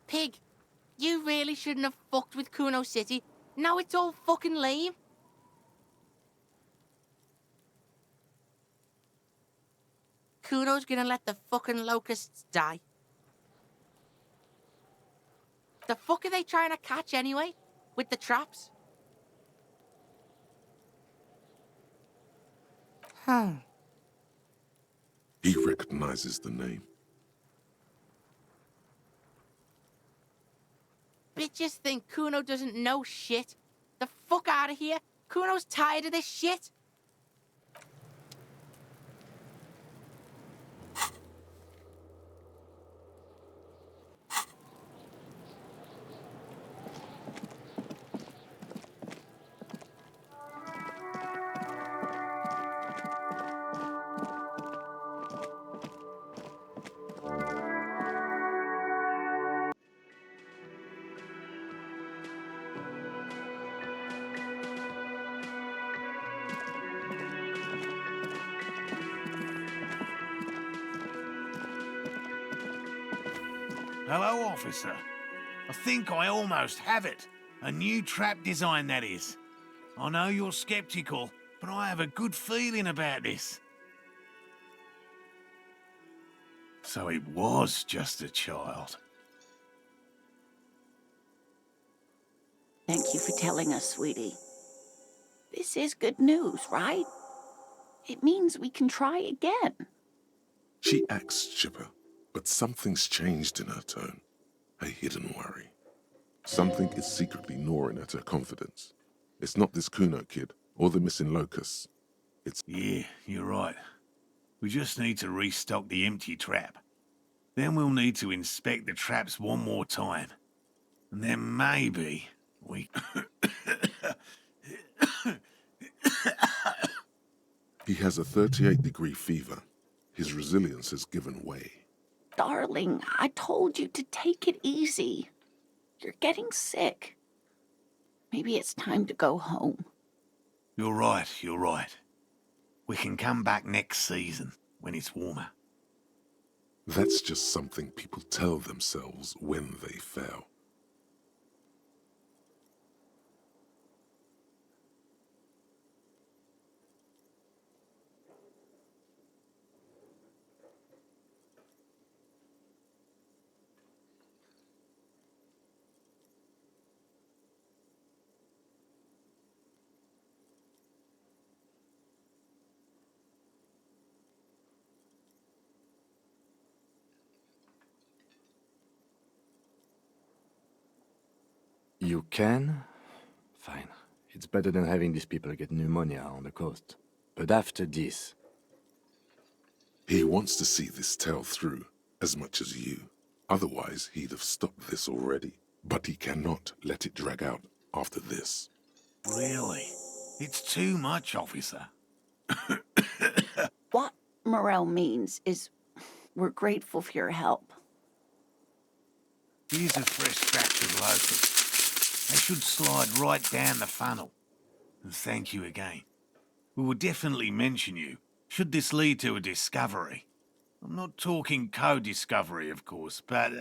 Pig, you really shouldn't have fucked with Kuno City. Now it's all fucking lame. Kuno's gonna let the fucking locusts die. The fuck are they trying to catch anyway? With the traps? He recognizes the name. Bitches think Kuno doesn't know shit. The fuck out of here. Kuno's tired of this shit. Hello, officer. I think I almost have it. A new trap design, that is. I know you're skeptical, but I have a good feeling about this. So it was just a child. Thank you for telling us, sweetie. This is good news, right? It means we can try again. She acts chipper, but something's changed in her tone. A hidden worry. Something is secretly gnawing at her confidence. It's not this Kuno kid, or the missing locusts. It's... Yeah, you're right. We just need to restock the empty trap. Then we'll need to inspect the traps one more time. And then maybe we... He has a 38-degree fever. His resilience has given way. Darling, I told you to take it easy. You're getting sick. Maybe it's time to go home. You're right, you're right. We can come back next season, when it's warmer. That's just something people tell themselves when they fail. You can? Fine. It's better than having these people get pneumonia on the coast. But after this... He wants to see this tale through, as much as you. Otherwise, he'd have stopped this already. But he cannot let it drag out after this. Really? It's too much, officer. What Morel means is we're grateful for your help. Here's a fresh batch of locusts. They should slide right down the funnel. And thank you again. We will definitely mention you, should this lead to a discovery. I'm not talking co-discovery, of course, but,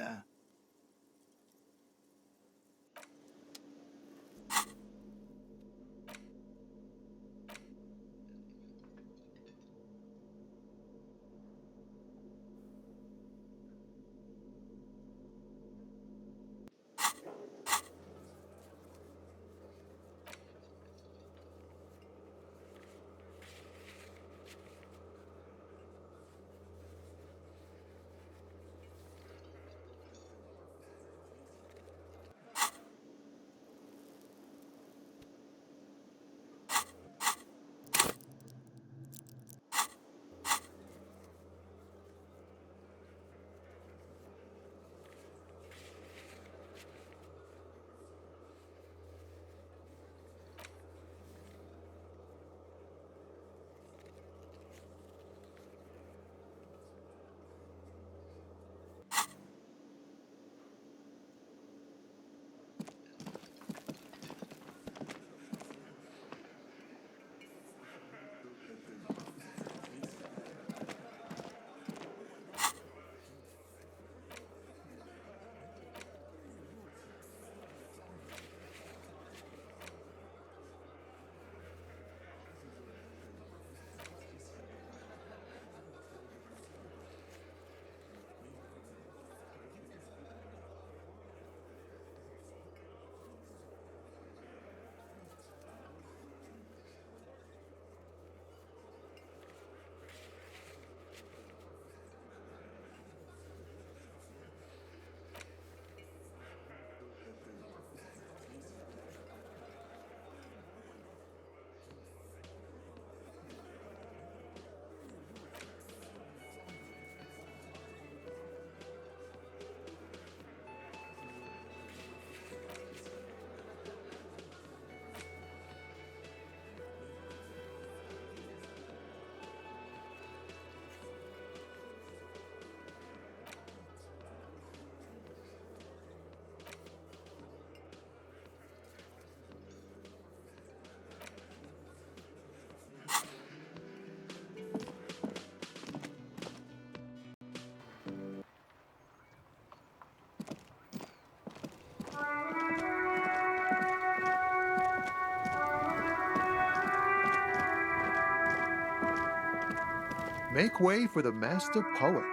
Make way for the master poet.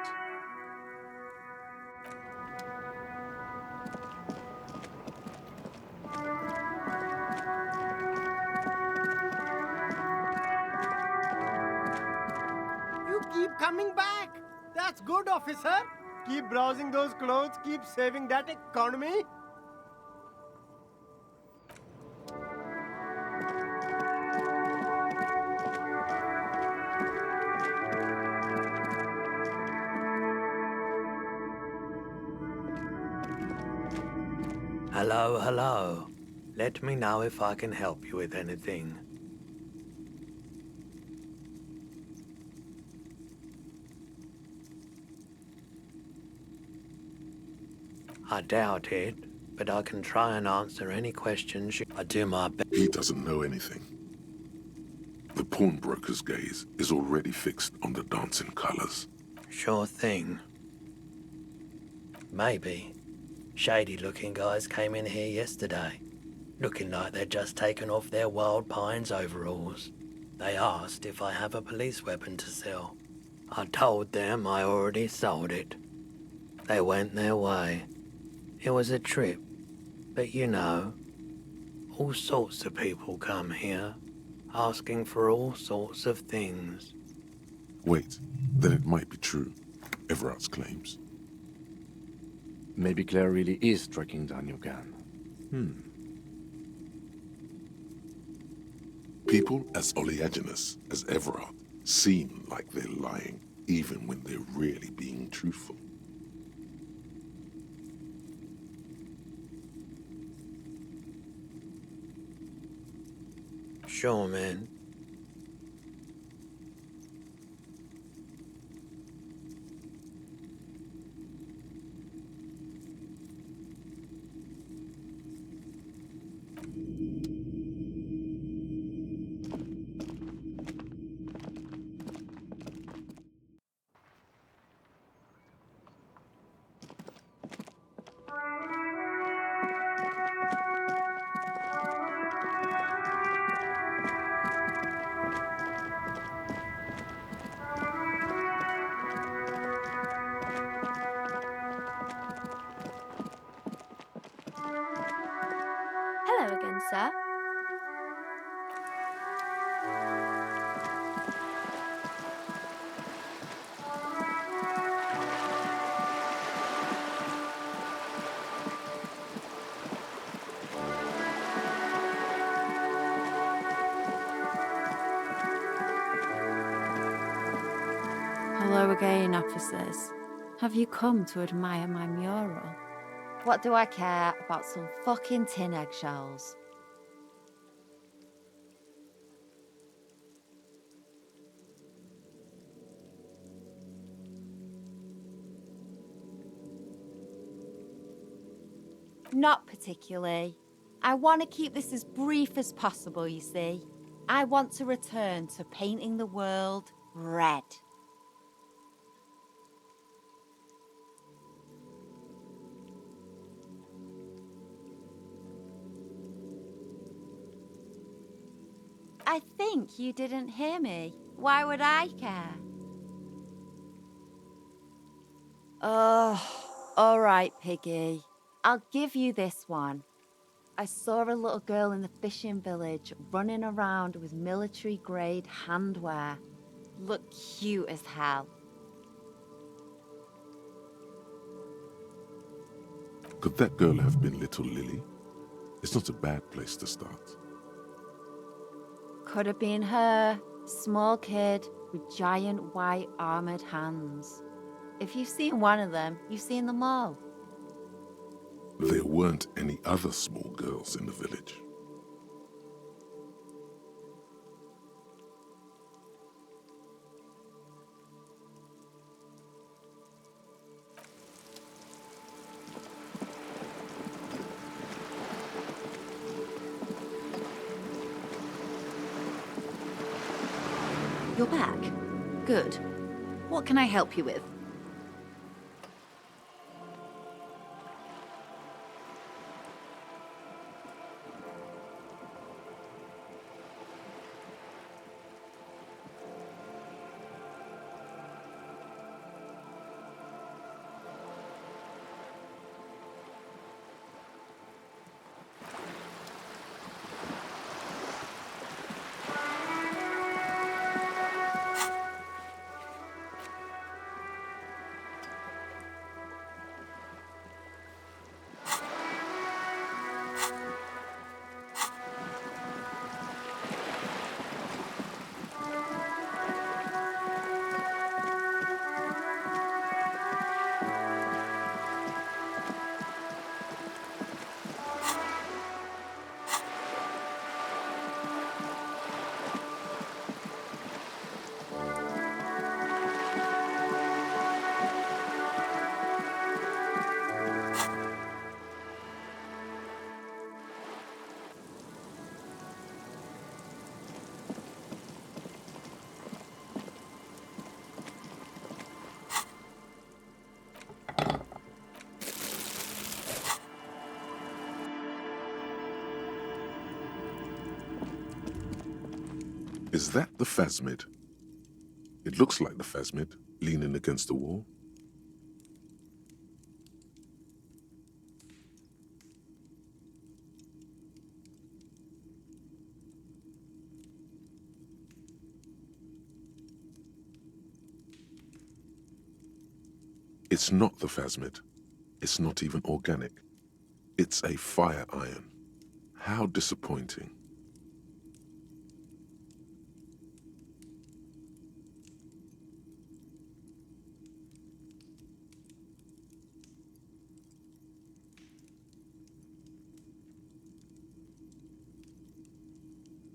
You keep coming back. That's good, officer. Keep browsing those clothes, keep saving that economy. Hello, hello. Let me know if I can help you with anything. I doubt it, but I can try and answer any questions. I do my best. He doesn't know anything. The pawnbroker's gaze is already fixed on the dancing colors. Sure thing. Maybe. Shady looking guys came in here yesterday, looking like they'd just taken off their Wild Pines overalls. They asked if I have a police weapon to sell. I told them I already sold it. They went their way. It was a trip, but you know, all sorts of people come here, asking for all sorts of things. Wait, then it might be true. Everard's claims. Maybe Claire really is tracking down your gun. People as oleaginous as Everard seem like they're lying, even when they're really being truthful. Sure, man. Hello again, sir. Hello again, officers. Have you come to admire my mural? What do I care about some fucking tin eggshells? Not particularly. I want to keep this as brief as possible, you see. I want to return to painting the world red. I think you didn't hear me. Why would I care? Oh, all right, Piggy. I'll give you this one. I saw a little girl in the fishing village running around with military-grade handwear. Looked cute as hell. Could that girl have been little Lily? It's not a bad place to start. Could have been her. Small kid with giant white armored hands. If you've seen one of them, you've seen them all. There weren't any other small girls in the village. You're back. Good. What can I help you with? Is that the phasmid? It looks like the phasmid, leaning against the wall. It's not the phasmid. It's not even organic. It's a fire iron. How disappointing.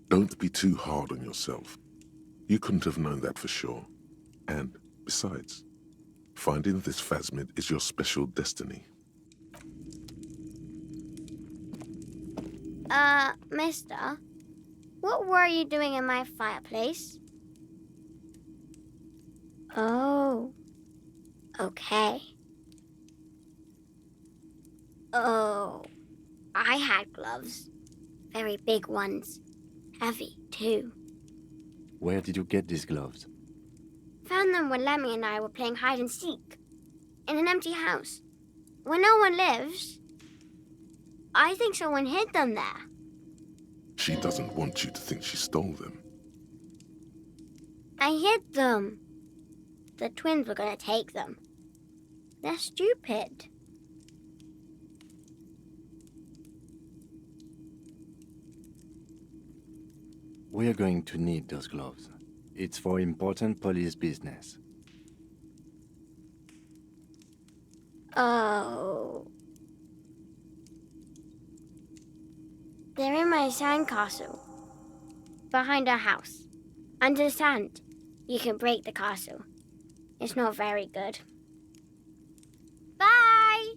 Don't be too hard on yourself. You couldn't have known that for sure. And, besides, finding this phasmid is your special destiny. Mister, what were you doing in my fireplace? Oh, okay. Oh, I had gloves. Very big ones. Heavy, too. Where did you get these gloves? Found them when Lemmy and I were playing hide and seek. In an empty house. Where no one lives. I think someone hid them there. She doesn't want you to think she stole them. I hid them. The twins were gonna take them. They're stupid. We are going to need those gloves. It's for important police business. Oh. They're in my sandcastle. Behind our house. Under the sand. You can break the castle. It's not very good. Bye!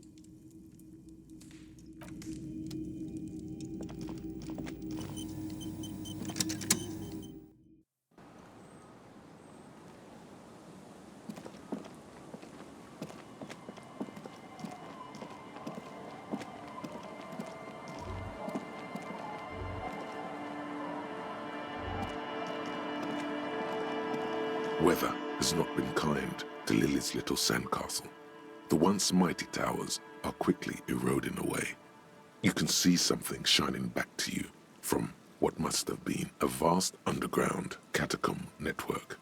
Weather has not been kind to Lily's little sandcastle. The once mighty towers are quickly eroding away. You can see something shining back to you from what must have been a vast underground catacomb network.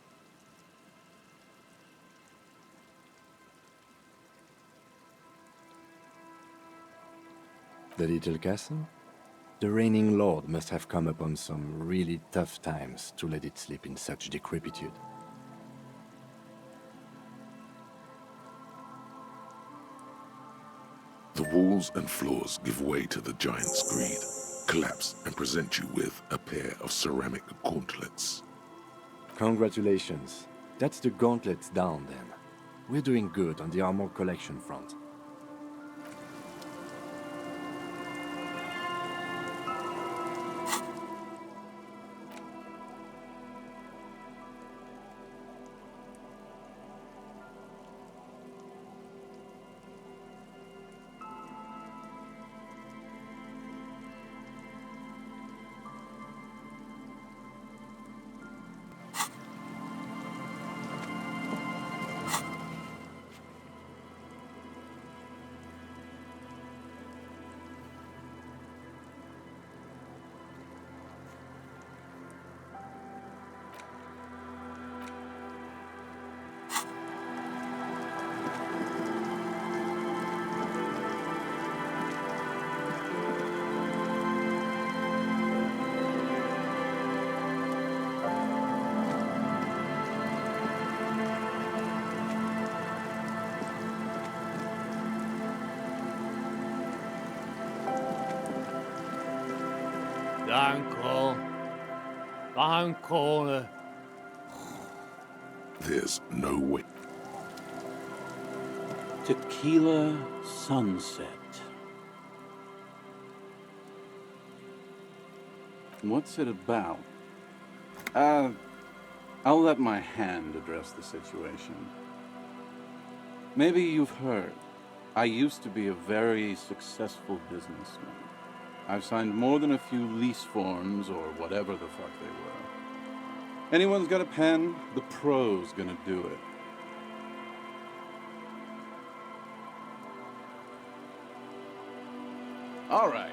The little castle? The reigning lord must have come upon some really tough times to let it sleep in such decrepitude. The walls and floors give way to the giant's greed, collapse and present you with a pair of ceramic gauntlets. Congratulations. That's the gauntlets down then. We're doing good on the armor collection front. Don't call. Don't call her. There's no way. Tequila sunset. What's it about? I'll let my hand address the situation. Maybe you've heard. I used to be a very successful businessman. I've signed more than a few lease forms or whatever the fuck they were. Anyone's got a pen? The pro's gonna do it. All right.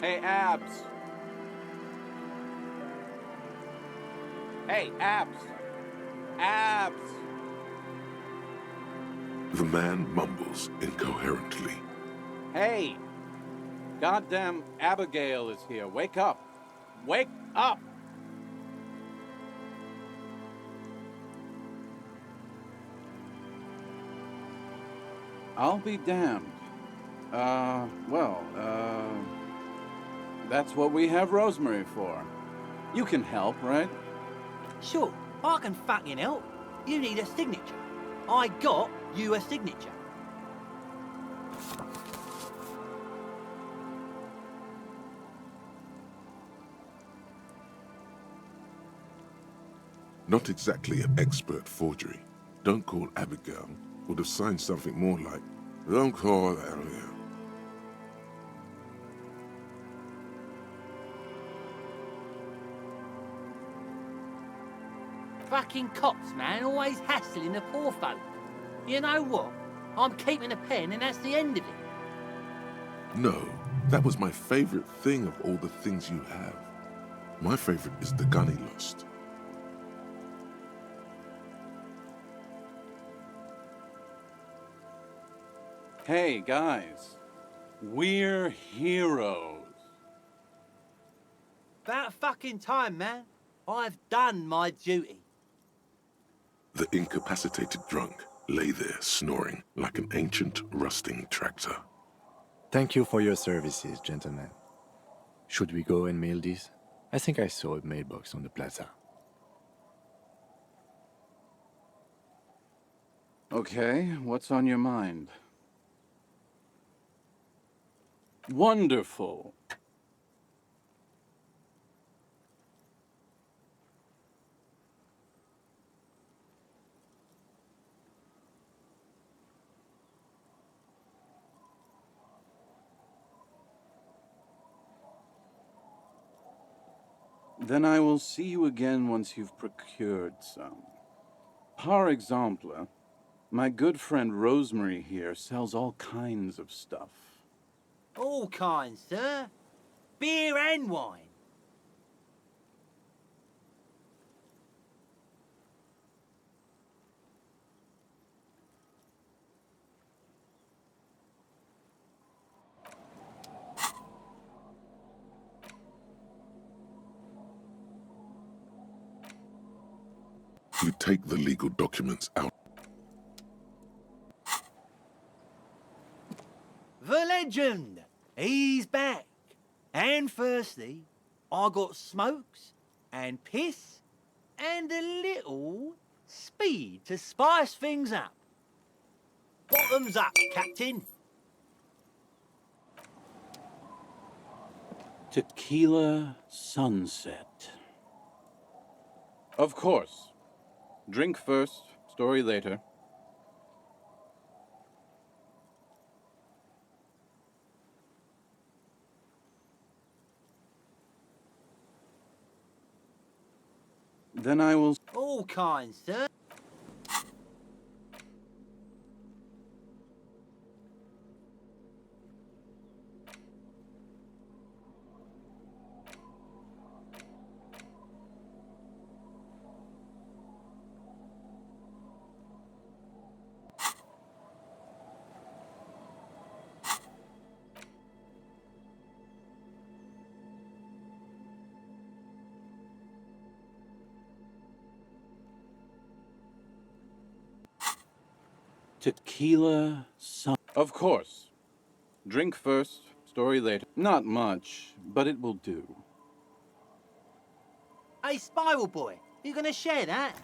Hey, Abs. Hey, Abs. Abs. The man mumbles incoherently. Hey. Goddamn Abigail is here. Wake up. Wake up. I'll be damned. That's what we have Rosemary for. You can help, right? Sure, I can fucking help. You need a signature. I got you a signature. Not exactly an expert forgery. Don't call Abigail. Would have signed something more like, don't call Abigail. Fucking cops, man, always hassling the poor folk. You know what? I'm keeping a pen and that's the end of it. No, that was my favorite thing of all the things you have. My favorite is the gun he lost. Hey, guys. We're heroes. About fucking time, man. I've done my duty. The incapacitated drunk lay there snoring like an ancient, rusting tractor. Thank you for your services, gentlemen. Should we go and mail these? I think I saw a mailbox on the plaza. Okay, what's on your mind? Wonderful. Then I will see you again once you've procured some. Par exemple, my good friend Rosemary here sells all kinds of stuff. All kinds, sir. Beer and wine. You take the legal documents out. The legend! He's back. And firstly, I got smokes and piss and a little speed to spice things up. Bottoms up, Captain. Tequila sunset. Of course. Drink first, story later. Then I will... All kinds, sir. Tequila sun... Of course. Drink first, story later. Not much, but it will do. Hey, Spiral Boy, you gonna share that?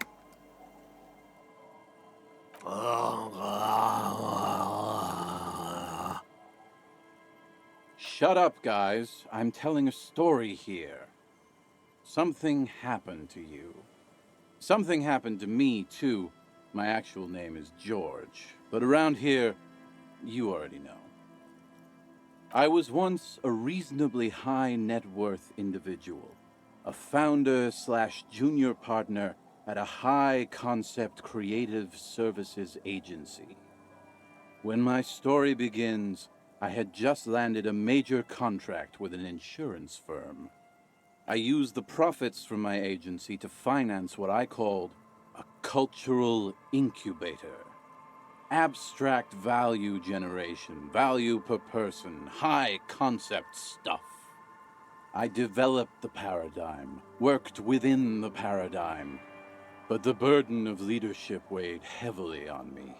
Shut up, guys. I'm telling a story here. Something happened to you. Something happened to me, too. My actual name is George, but around here, you already know. I was once a reasonably high net worth individual, a founder slash junior partner at a high concept creative services agency. When my story begins, I had just landed a major contract with an insurance firm. I used the profits from my agency to finance what I called a cultural incubator. Abstract value generation, value per person, high concept stuff. I developed the paradigm, worked within the paradigm, but the burden of leadership weighed heavily on me.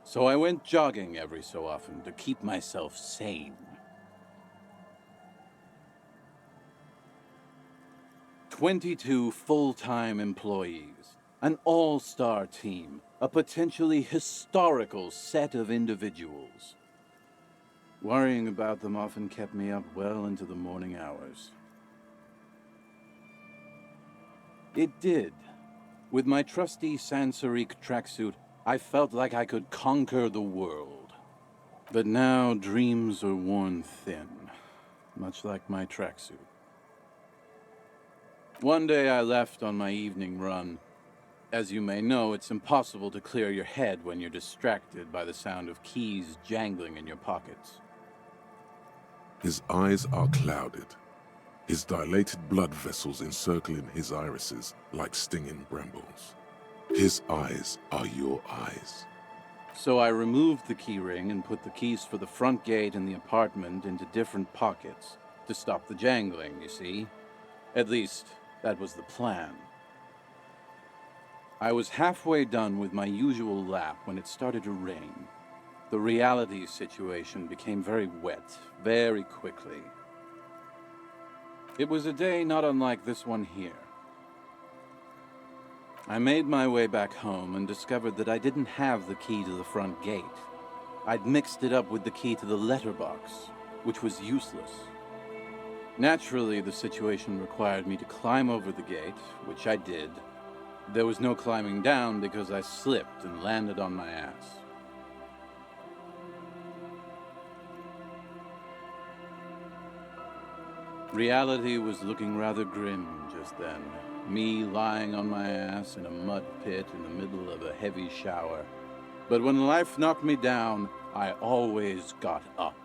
So I went jogging every so often to keep myself sane. 22 full-time employees, an all-star team, a potentially historical set of individuals. Worrying about them often kept me up well into the morning hours. It did. With my trusty Sansarique tracksuit, I felt like I could conquer the world. But now dreams are worn thin, much like my tracksuit. One day I left on my evening run. As you may know, it's impossible to clear your head when you're distracted by the sound of keys jangling in your pockets. His eyes are clouded, his dilated blood vessels encircling his irises like stinging brambles. His eyes are your eyes. So I removed the key ring and put the keys for the front gate and the apartment into different pockets to stop the jangling, you see. At least, that was the plan. I was halfway done with my usual lap when it started to rain. The reality situation became very wet, very quickly. It was a day not unlike this one here. I made my way back home and discovered that I didn't have the key to the front gate. I'd mixed it up with the key to the letterbox, which was useless. Naturally, the situation required me to climb over the gate, which I did. There was no climbing down because I slipped and landed on my ass. Reality was looking rather grim just then. Me lying on my ass in a mud pit in the middle of a heavy shower. But when life knocked me down, I always got up.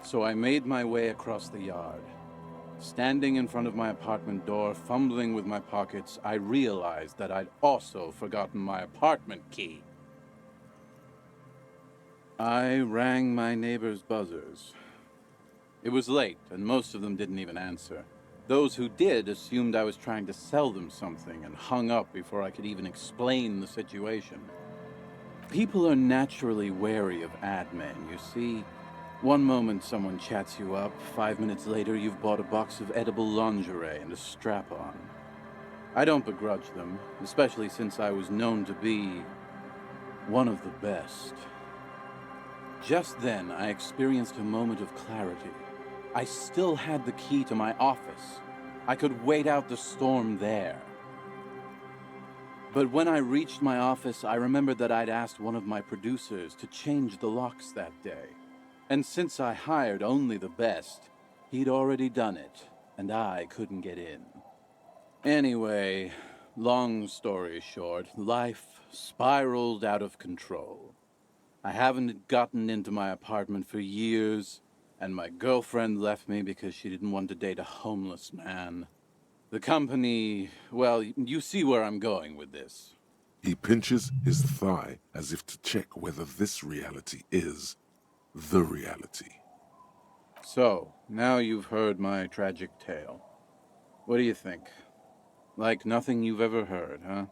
So I made my way across the yard. Standing in front of my apartment door, fumbling with my pockets, I realized that I'd also forgotten my apartment key. I rang my neighbors' buzzers. It was late, and most of them didn't even answer. Those who did assumed I was trying to sell them something and hung up before I could even explain the situation. People are naturally wary of ad men, you see. One moment someone chats you up, 5 minutes later you've bought a box of edible lingerie and a strap-on. I don't begrudge them, especially since I was known to be one of the best. Just then, I experienced a moment of clarity. I still had the key to my office. I could wait out the storm there. But when I reached my office, I remembered that I'd asked one of my producers to change the locks that day. And since I hired only the best, he'd already done it, and I couldn't get in. Anyway, long story short, life spiraled out of control. I haven't gotten into my apartment for years, and my girlfriend left me because she didn't want to date a homeless man. The company, well, you see where I'm going with this. He pinches his thigh as if to check whether this reality is the reality. So, now you've heard my tragic tale. What do you think? Like nothing you've ever heard, huh?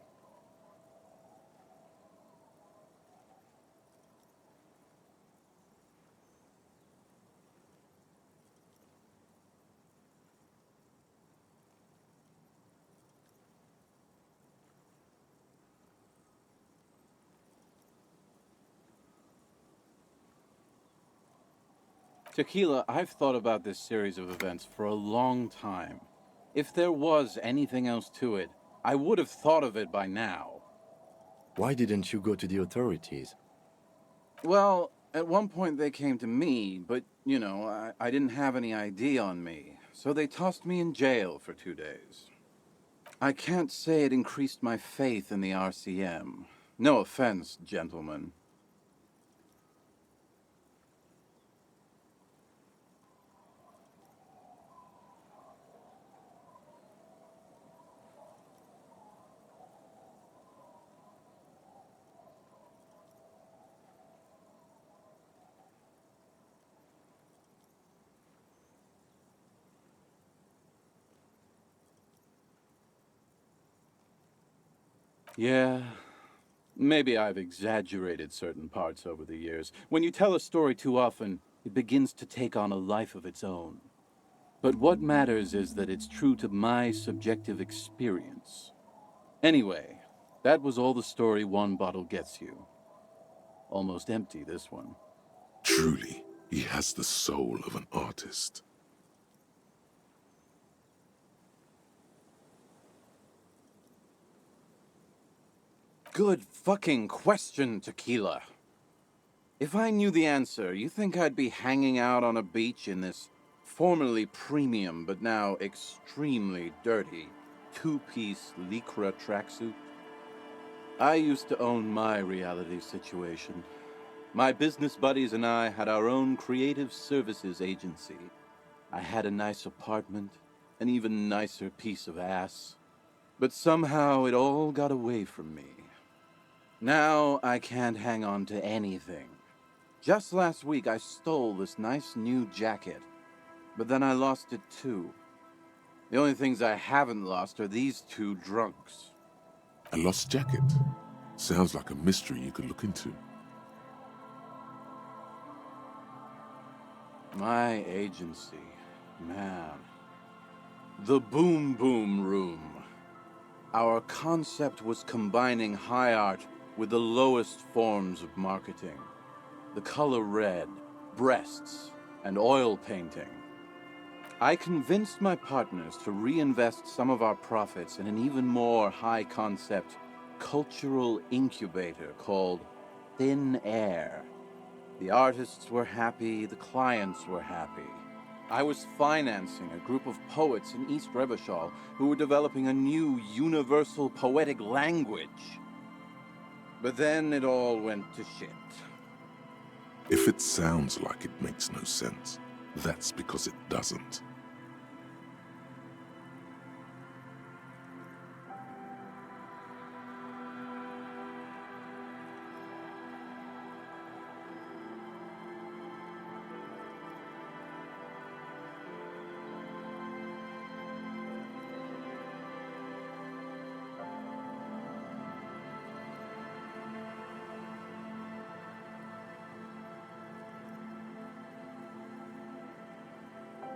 Tequila, I've thought about this series of events for a long time. If there was anything else to it, I would have thought of it by now. Why didn't you go to the authorities? Well, at one point they came to me, but, you know, I didn't have any ID on me, so they tossed me in jail for 2 days. I can't say it increased my faith in the RCM. No offense, gentlemen. Yeah, maybe I've exaggerated certain parts over the years. When you tell a story too often, it begins to take on a life of its own. But what matters is that it's true to my subjective experience. Anyway, that was all the story one bottle gets you. Almost empty, this one. Truly, he has the soul of an artist. Good fucking question, Tequila. If I knew the answer, you think I'd be hanging out on a beach in this formerly premium but now extremely dirty two-piece Lycra tracksuit? I used to own my reality situation. My business buddies and I had our own creative services agency. I had a nice apartment, an even nicer piece of ass. But somehow it all got away from me. Now I can't hang on to anything. Just last week I stole this nice new jacket, but then I lost it too. The only things I haven't lost are these two drunks. A lost jacket? Sounds like a mystery you could look into. My agency, man. The Boom Boom Room. Our concept was combining high art with the lowest forms of marketing. The color red, breasts, and oil painting. I convinced my partners to reinvest some of our profits in an even more high-concept cultural incubator called Thin Air. The artists were happy, the clients were happy. I was financing a group of poets in East Revachol who were developing a new universal poetic language. But then it all went to shit. If it sounds like it makes no sense, that's because it doesn't.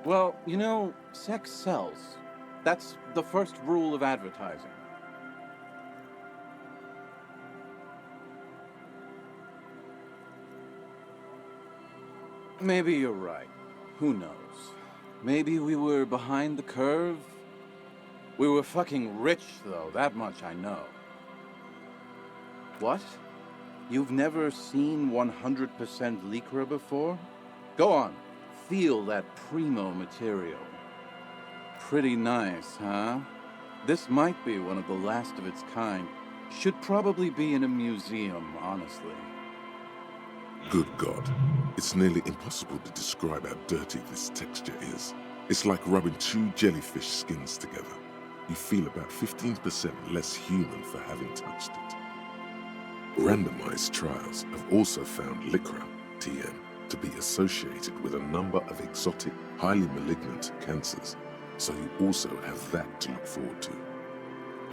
Well, you know, sex sells. That's the first rule of advertising. Maybe you're right. Who knows? Maybe we were behind the curve? We were fucking rich, though, that much I know. What? You've never seen 100% Lycra before? Go on, feel that primo material. Pretty nice, huh? This might be one of the last of its kind. Should probably be in a museum, honestly. Good God, it's nearly impossible to describe how dirty this texture is. It's like rubbing two jellyfish skins together. You feel about 15% less human for having touched it. Randomized trials have also found Lycra, TM, to be associated with a number of exotic, highly malignant cancers, so you also have that to look forward to.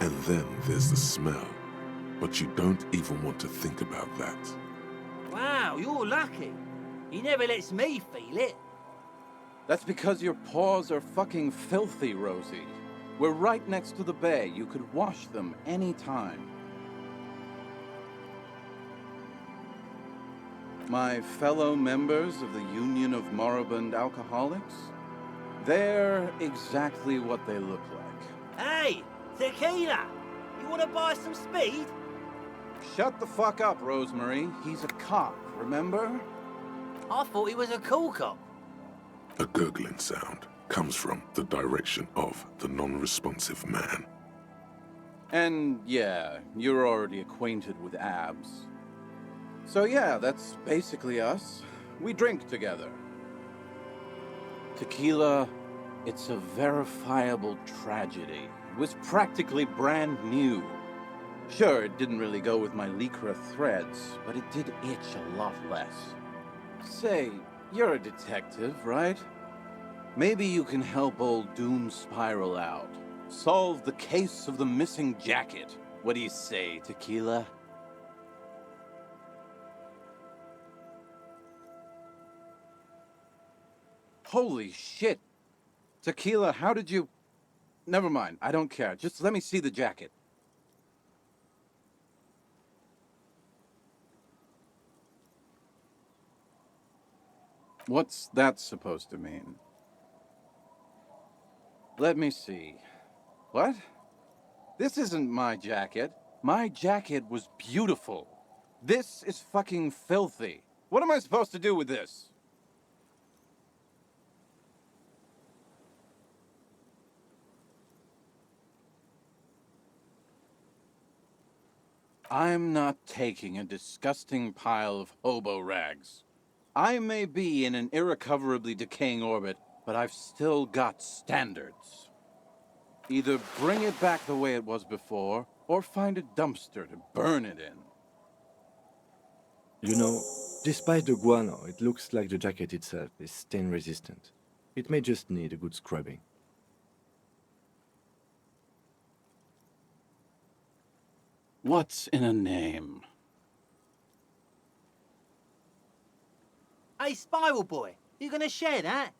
And then there's the smell, but you don't even want to think about that. Wow, you're lucky. He never lets me feel it. That's because your paws are fucking filthy, Rosie. We're right next to the bay. You could wash them any time. My fellow members of the Union of Moribund Alcoholics? They're exactly what they look like. Hey, Tequila! You want to buy some speed? Shut the fuck up, Rosemary. He's a cop, remember? I thought he was a cool cop. A gurgling sound comes from the direction of the non-responsive man. And yeah, you're already acquainted with Abs. So yeah, that's basically us. We drink together. Tequila, it's a verifiable tragedy. It was practically brand new. Sure, it didn't really go with my Lycra threads, but it did itch a lot less. Say, you're a detective, right? Maybe you can help old Doom Spiral out. Solve the case of the missing jacket. What do you say, Tequila? Holy shit! Tequila, how did you... Never mind, I don't care. Just let me see the jacket. What's that supposed to mean? Let me see. What? This isn't my jacket. My jacket was beautiful. This is fucking filthy. What am I supposed to do with this? I'm not taking a disgusting pile of hobo rags. I may be in an irrecoverably decaying orbit, but I've still got standards. Either bring it back the way it was before, or find a dumpster to burn it in. You know, despite the guano, it looks like the jacket itself is stain-resistant. It may just need a good scrubbing. What's in a name? Hey, Spiral Boy, you gonna share that?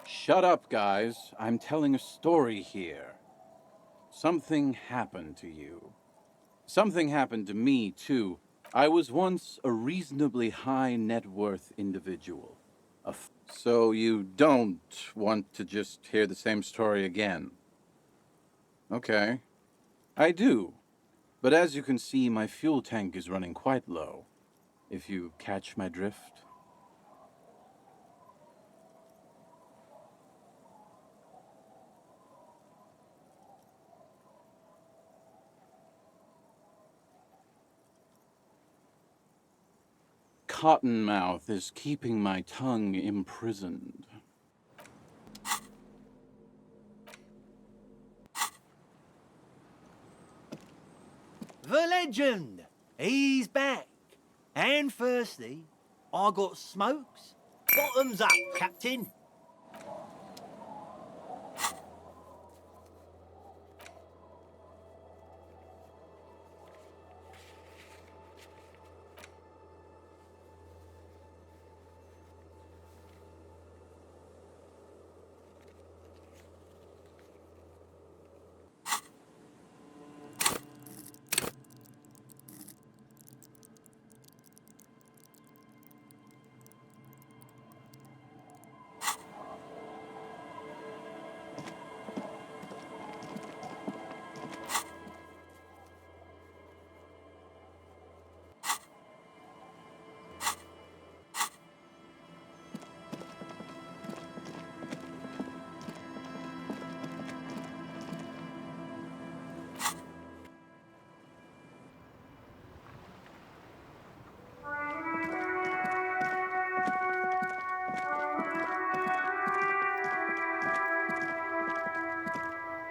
Shut up, guys. I'm telling a story here. Something happened to you. Something happened to me, too. I was once a reasonably high net worth individual. So you don't want to just hear the same story again? Okay. I do. But as you can see, my fuel tank is running quite low. If you catch my drift. Cottonmouth is keeping my tongue imprisoned. The legend! He's back. And firstly, I got smokes. Bottoms up, Captain.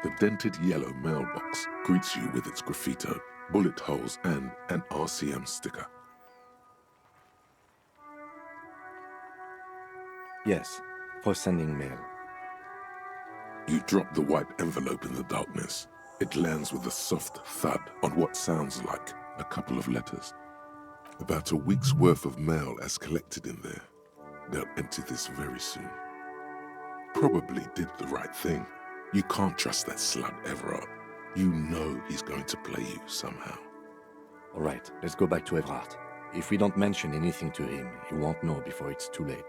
The dented yellow mailbox greets you with its graffito, bullet holes, and an RCM sticker. Yes, for sending mail. You drop the white envelope in the darkness. It lands with a soft thud on what sounds like a couple of letters. About a week's worth of mail as collected in there. They'll empty this very soon. Probably did the right thing. You can't trust that slut Everard. You know he's going to play you somehow. All right, let's go back to Everard. If we don't mention anything to him, he won't know before it's too late.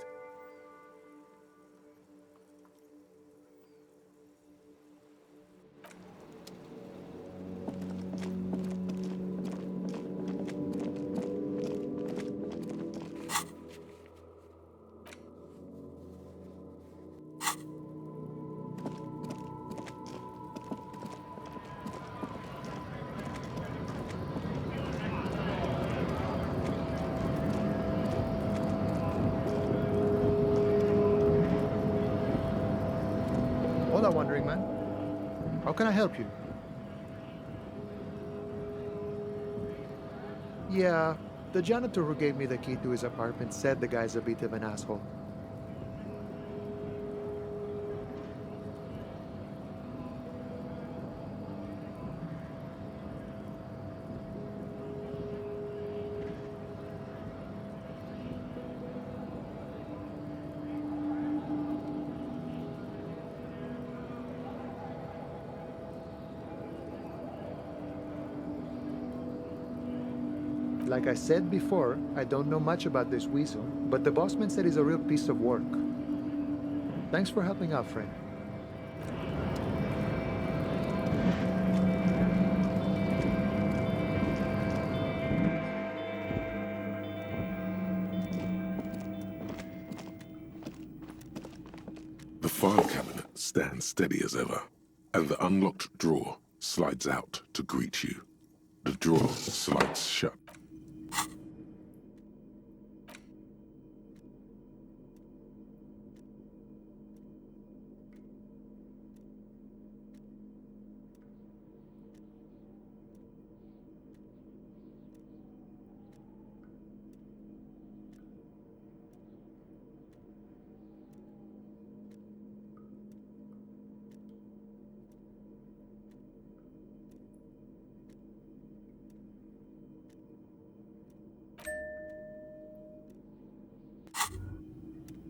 How can I help you? Yeah, the janitor who gave me the key to his apartment said the guy's a bit of an asshole. Like I said before, I don't know much about this weasel, but the bossman said he's a real piece of work. Thanks for helping out, friend. The file cabinet stands steady as ever, and the unlocked drawer slides out to greet you. The drawer slides shut.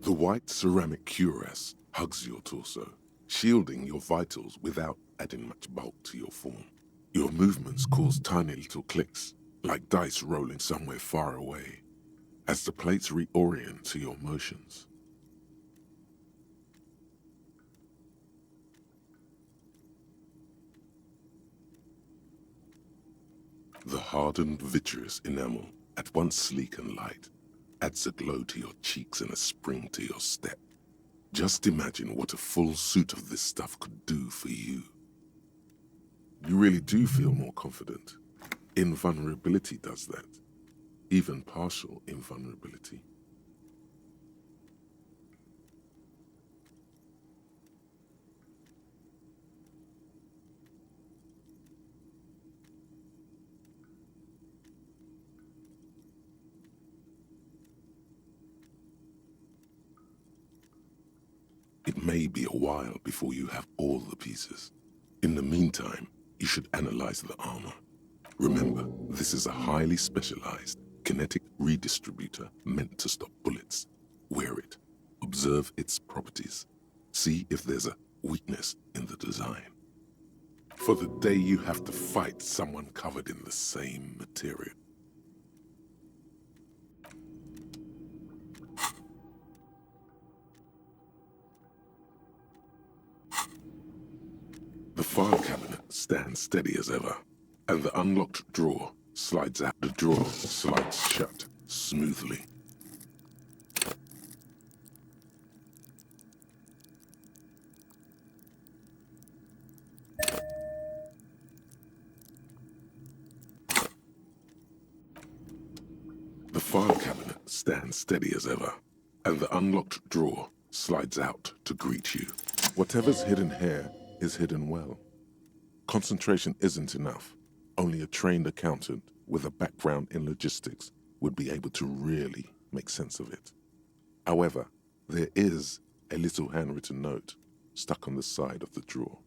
The white ceramic cuirass hugs your torso, shielding your vitals without adding much bulk to your form. Your movements cause tiny little clicks, like dice rolling somewhere far away, as the plates reorient to your motions. The hardened vitreous enamel, at once sleek and light, adds a glow to your cheeks and a spring to your step. Just imagine what a full suit of this stuff could do for you. You really do feel more confident. Invulnerability does that. Even partial invulnerability. It may be a while before you have all the pieces. In the meantime, you should analyze the armor. Remember, this is a highly specialized kinetic redistributor meant to stop bullets. Wear it. Observe its properties. See if there's a weakness in the design. For the day you have to fight someone covered in the same material. The file cabinet stands steady as ever, and the unlocked drawer slides out. The drawer slides shut smoothly. The file cabinet stands steady as ever, and the unlocked drawer slides out to greet you. Whatever's hidden here is hidden well. Concentration isn't enough. Only a trained accountant with a background in logistics would be able to really make sense of it. However, there is a little handwritten note stuck on the side of the drawer.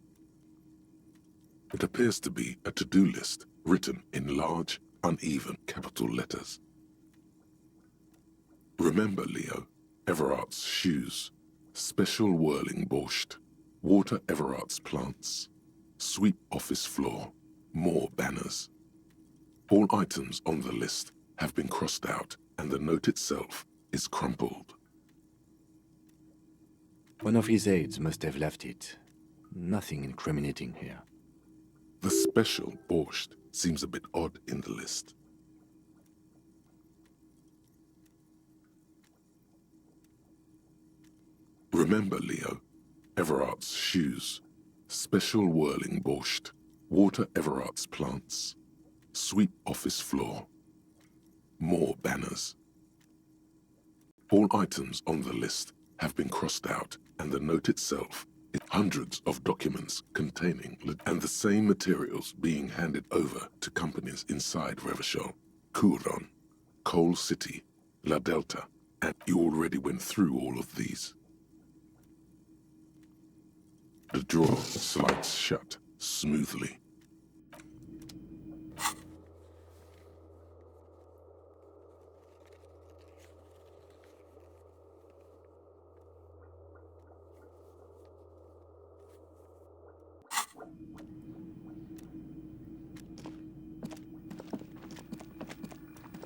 It appears to be a to-do list written in large, uneven capital letters. Remember, Leo, Everard's shoes, special whirling borscht, water Everard's plants, sweep office floor, more banners. All items on the list have been crossed out and the note itself is crumpled. One of his aides must have left it. Nothing incriminating here. The special borscht seems a bit odd in the list. Remember, Leo, Everard's shoes, special whirling borscht, water Everard's plants, sweep office floor, more banners. All items on the list have been crossed out and the note itself Hundreds of documents containing and the same materials being handed over to companies inside Revachol, Couron, Coal City, La Delta, and you already went through all of these. The drawer slides shut smoothly.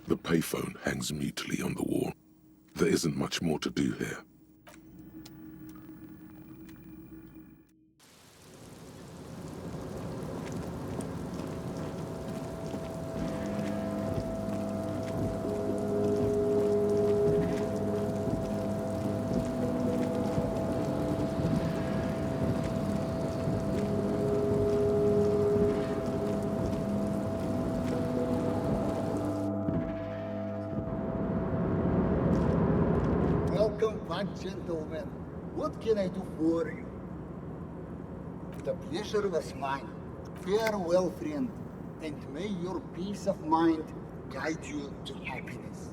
The payphone hangs mutely on the wall. There isn't much more to do here. Welcome back, gentlemen. What can I do for you? The pleasure was mine. Farewell, friend, and may your peace of mind guide you to happiness.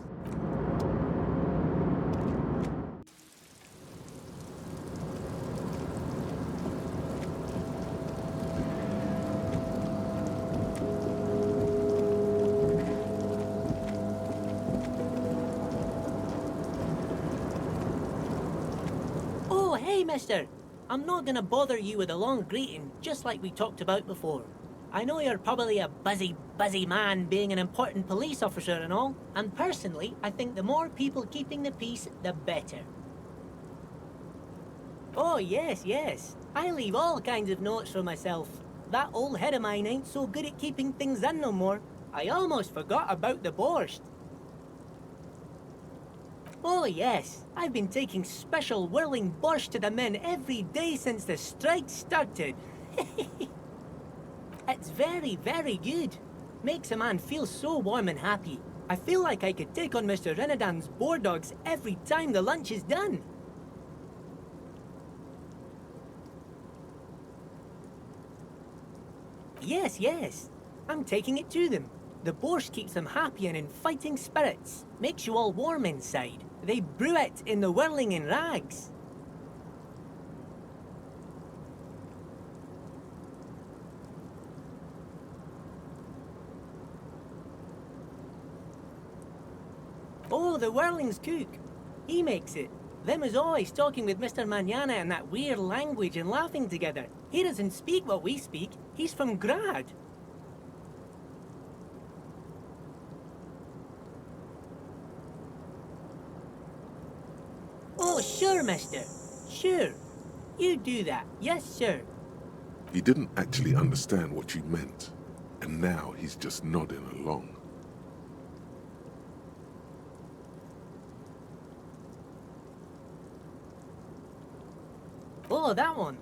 Oh, hey, mister. I'm not gonna bother you with a long greeting, just like we talked about before. I know you're probably a busy man being an important police officer and all, and personally, I think the more people keeping the peace, the better. Oh, yes. I leave all kinds of notes for myself. That old head of mine ain't so good at keeping things in no more. I almost forgot about the borscht. Oh, yes. I've been taking special whirling borscht to the men every day since the strike started. It's very good. Makes a man feel so warm and happy. I feel like I could take on Mr. Renadan's boar dogs every time the lunch is done. Yes. I'm taking it to them. The borscht keeps them happy and in fighting spirits. Makes you all warm inside. They brew it in the whirling in rags. Oh, the whirling's cook. He makes it. Them is always talking with Mr. Manana in that weird language and laughing together. He doesn't speak what we speak. He's from Grad. Oh, sure, mister. Sure. You do that. Yes, sir. He didn't actually understand what you meant, and now he's just nodding along. Oh, that one.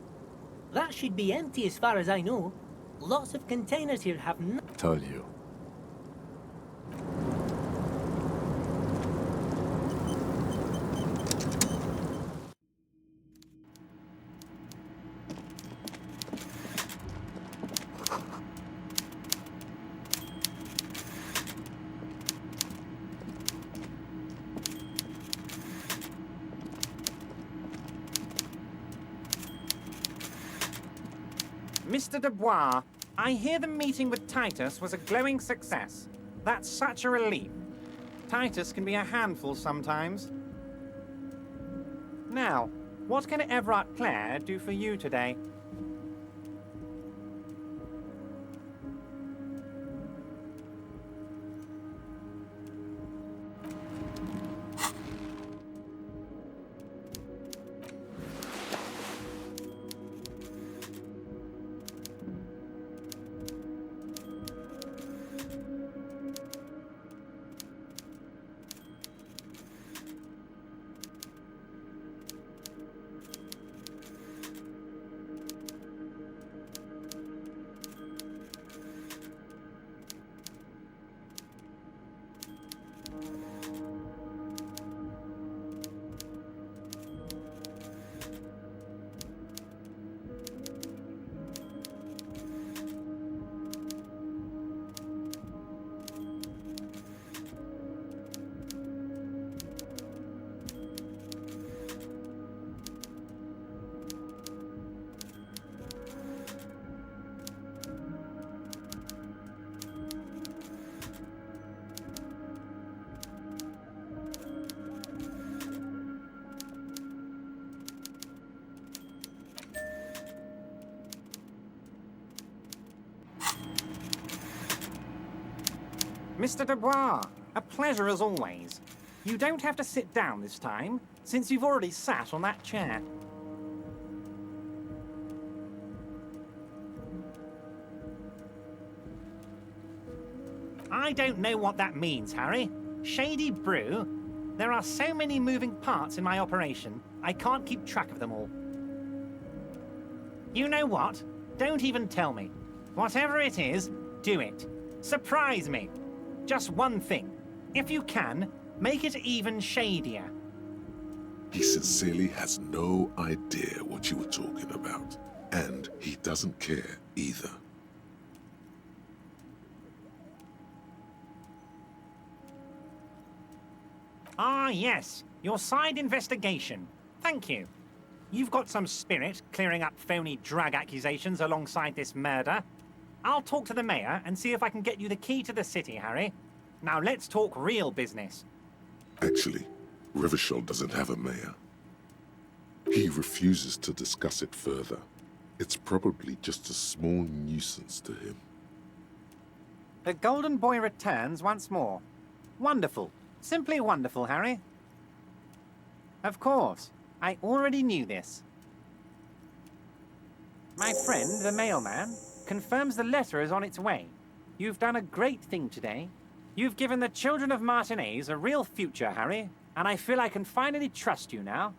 That should be empty as far as I know. Lots of containers here have Told you. Mr. Dubois, I hear the meeting with Titus was a glowing success. That's such a relief. Titus can be a handful sometimes. Now, what can Everard Clare do for you today? Mr. Dubois, a pleasure as always. You don't have to sit down this time, since you've already sat on that chair. I don't know what that means, Harry. Shady brew? There are so many moving parts in my operation, I can't keep track of them all. You know what? Don't even tell me. Whatever it is, do it. Surprise me. Just one thing. If you can, make it even shadier. He sincerely has no idea what you were talking about. And he doesn't care either. Ah, yes. Your side investigation. Thank you. You've got some spirit clearing up phony drug accusations alongside this murder. I'll talk to the mayor and see if I can get you the key to the city, Harry. Now let's talk real business. Actually, Rivershell doesn't have a mayor. He refuses to discuss it further. It's probably just a small nuisance to him. The Golden Boy returns once more. Wonderful. Simply wonderful, Harry. Of course. I already knew this. My friend, the mailman, confirms the letter is on its way. You've done a great thing today. You've given the children of Martinez a real future, Harry, and I feel I can finally trust you now.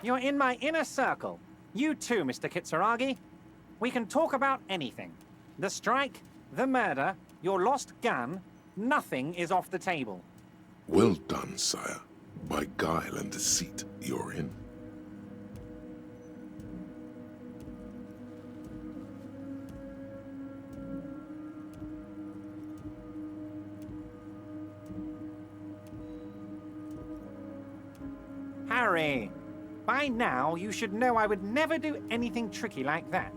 You're in my inner circle. You too, Mr. Kitsuragi. We can talk about anything. The strike, the murder, your lost gun, nothing is off the table. Well done, sire. By guile and deceit, you're in. Harry, by now you should know I would never do anything tricky like that.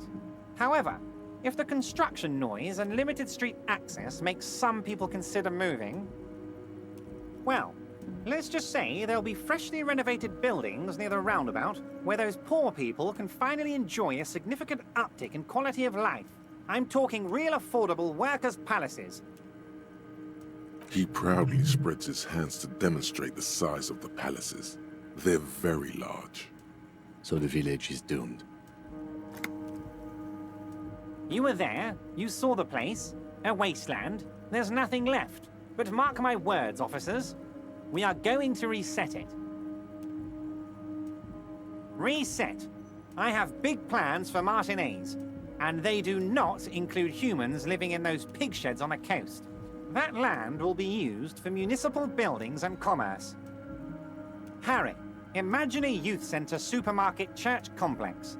However, if the construction noise and limited street access makes some people consider moving, well, let's just say there'll be freshly renovated buildings near the roundabout where those poor people can finally enjoy a significant uptick in quality of life. I'm talking real affordable workers' palaces. He proudly spreads his hands to demonstrate the size of the palaces. They're very large. So the village is doomed. You were there, you saw the place, a wasteland, there's nothing left. But mark my words, officers, we are going to reset it. Reset! I have big plans for Martinez, and they do not include humans living in those pig sheds on the coast. That land will be used for municipal buildings and commerce. Harry, imagine a youth centre supermarket church complex,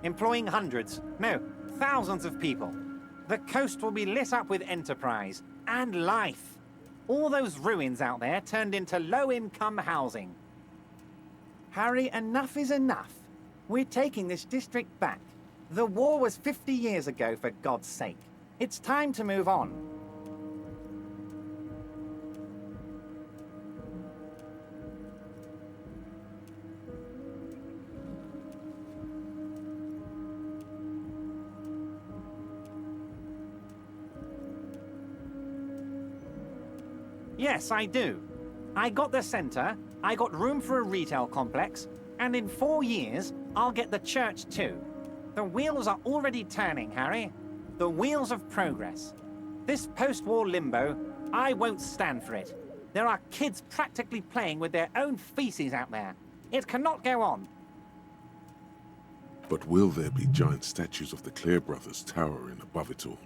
employing hundreds, no, thousands of people. The coast will be lit up with enterprise and life. All those ruins out there turned into low-income housing. Harry, enough is enough. We're taking this district back. The war was 50 years ago, for God's sake. It's time to move on. Yes, I do. I got the centre, I got room for a retail complex, and in 4 years, I'll get the church too. The wheels are already turning, Harry. The wheels of progress. This post-war limbo, I won't stand for it. There are kids practically playing with their own feces out there. It cannot go on. But will there be giant statues of the Clear brothers towering above it all?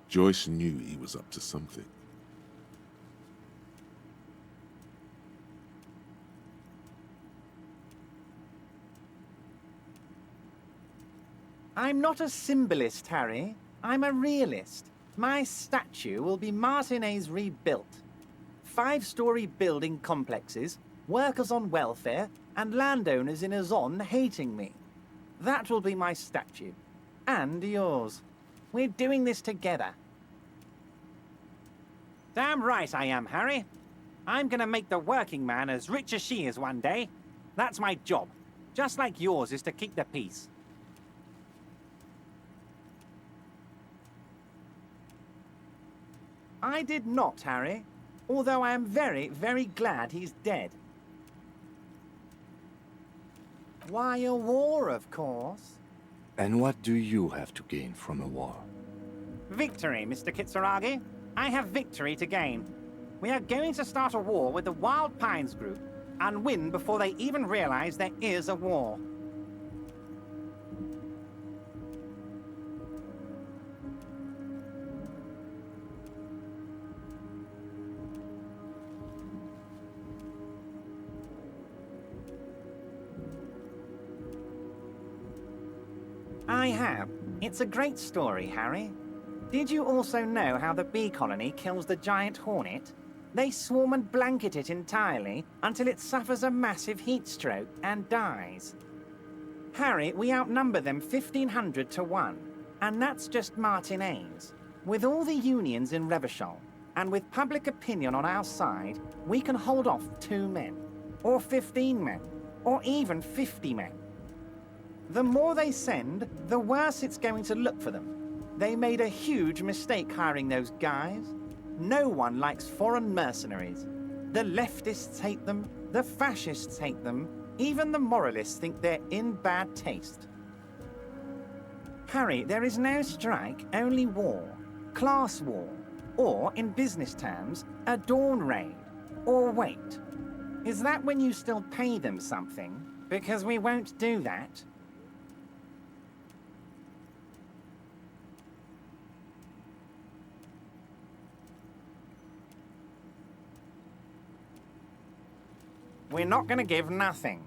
Joyce knew he was up to something. I'm not a symbolist, Harry. I'm a realist. My statue will be Martinez rebuilt. 5-story building complexes, workers on welfare, and landowners in Azon hating me. That will be my statue. And yours. We're doing this together. Damn right I am, Harry. I'm gonna make the working man as rich as she is one day. That's my job. Just like yours is to keep the peace. I did not, Harry. Although I am very, very glad he's dead. Why, a war, of course. And what do you have to gain from a war? Victory, Mr. Kitsuragi. I have victory to gain. We are going to start a war with the Wild Pines group and win before they even realize there is a war. I have. It's a great story, Harry. Did you also know how the bee colony kills the giant hornet? They swarm and blanket it entirely until it suffers a massive heat stroke and dies. Harry, we outnumber them 1,500 to 1, and that's just Martinez. With all the unions in Revachol, and with public opinion on our side, we can hold off 2 men, or 15 men, or even 50 men. The more they send, the worse it's going to look for them. They made a huge mistake hiring those guys. No one likes foreign mercenaries. The leftists hate them, the fascists hate them, even the moralists think they're in bad taste. Harry, there is no strike, only war. Class war. Or, in business terms, a dawn raid. Or wait. Is that when you still pay them something? Because we won't do that. We're not going to give nothing.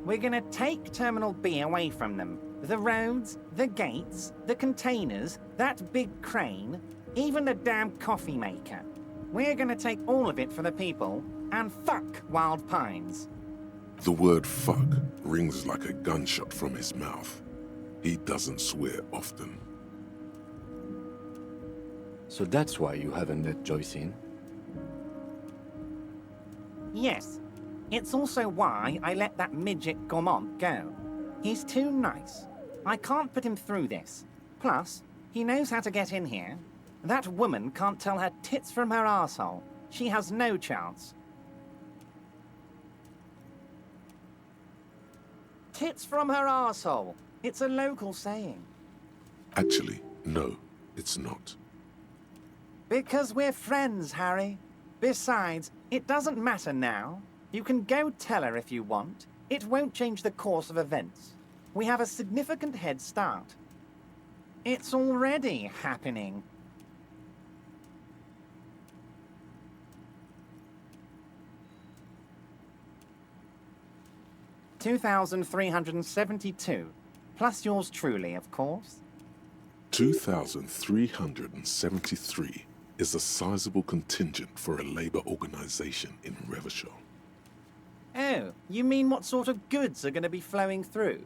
We're going to take Terminal B away from them. The roads, the gates, the containers, that big crane, even the damn coffee maker. We're going to take all of it for the people, and fuck Wild Pines. The word fuck rings like a gunshot from his mouth. He doesn't swear often. So that's why you haven't let Joyce in? Yes. It's also why I let that midget Gaumont go. He's too nice. I can't put him through this. Plus, he knows how to get in here. That woman can't tell her tits from her arsehole. She has no chance. Tits from her arsehole. It's a local saying. Actually, no, it's not. Because we're friends, Harry. Besides, it doesn't matter now. You can go tell her if you want. It won't change the course of events. We have a significant head start. It's already happening. $2,372, plus yours truly, of course. 2,373 is a sizable contingent for a labor organization in Revachol. Oh, you mean what sort of goods are going to be flowing through?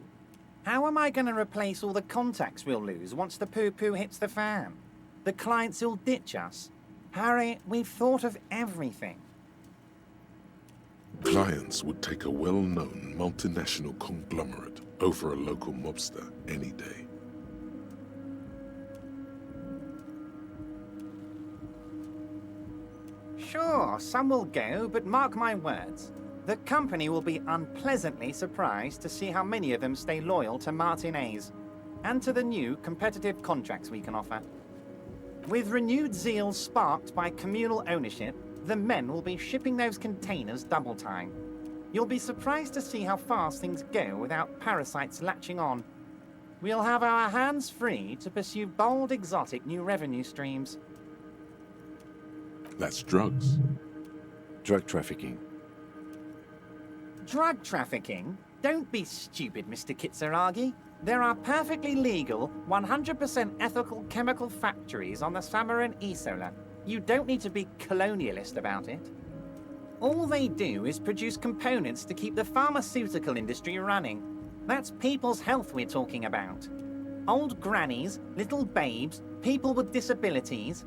How am I going to replace all the contacts we'll lose once the poo-poo hits the fan? The clients will ditch us. Harry, we've thought of everything. Clients would take a well-known multinational conglomerate over a local mobster any day. Sure, some will go, but mark my words. The company will be unpleasantly surprised to see how many of them stay loyal to Martinez, and to the new competitive contracts we can offer. With renewed zeal sparked by communal ownership, the men will be shipping those containers double time. You'll be surprised to see how fast things go without parasites latching on. We'll have our hands free to pursue bold, exotic new revenue streams. That's drugs. Drug trafficking. Drug trafficking? Don't be stupid, Mr. Kitsuragi. There are perfectly legal, 100% ethical chemical factories on the Samaran Isola. You don't need to be colonialist about it. All they do is produce components to keep the pharmaceutical industry running. That's people's health we're talking about. Old grannies, little babes, people with disabilities.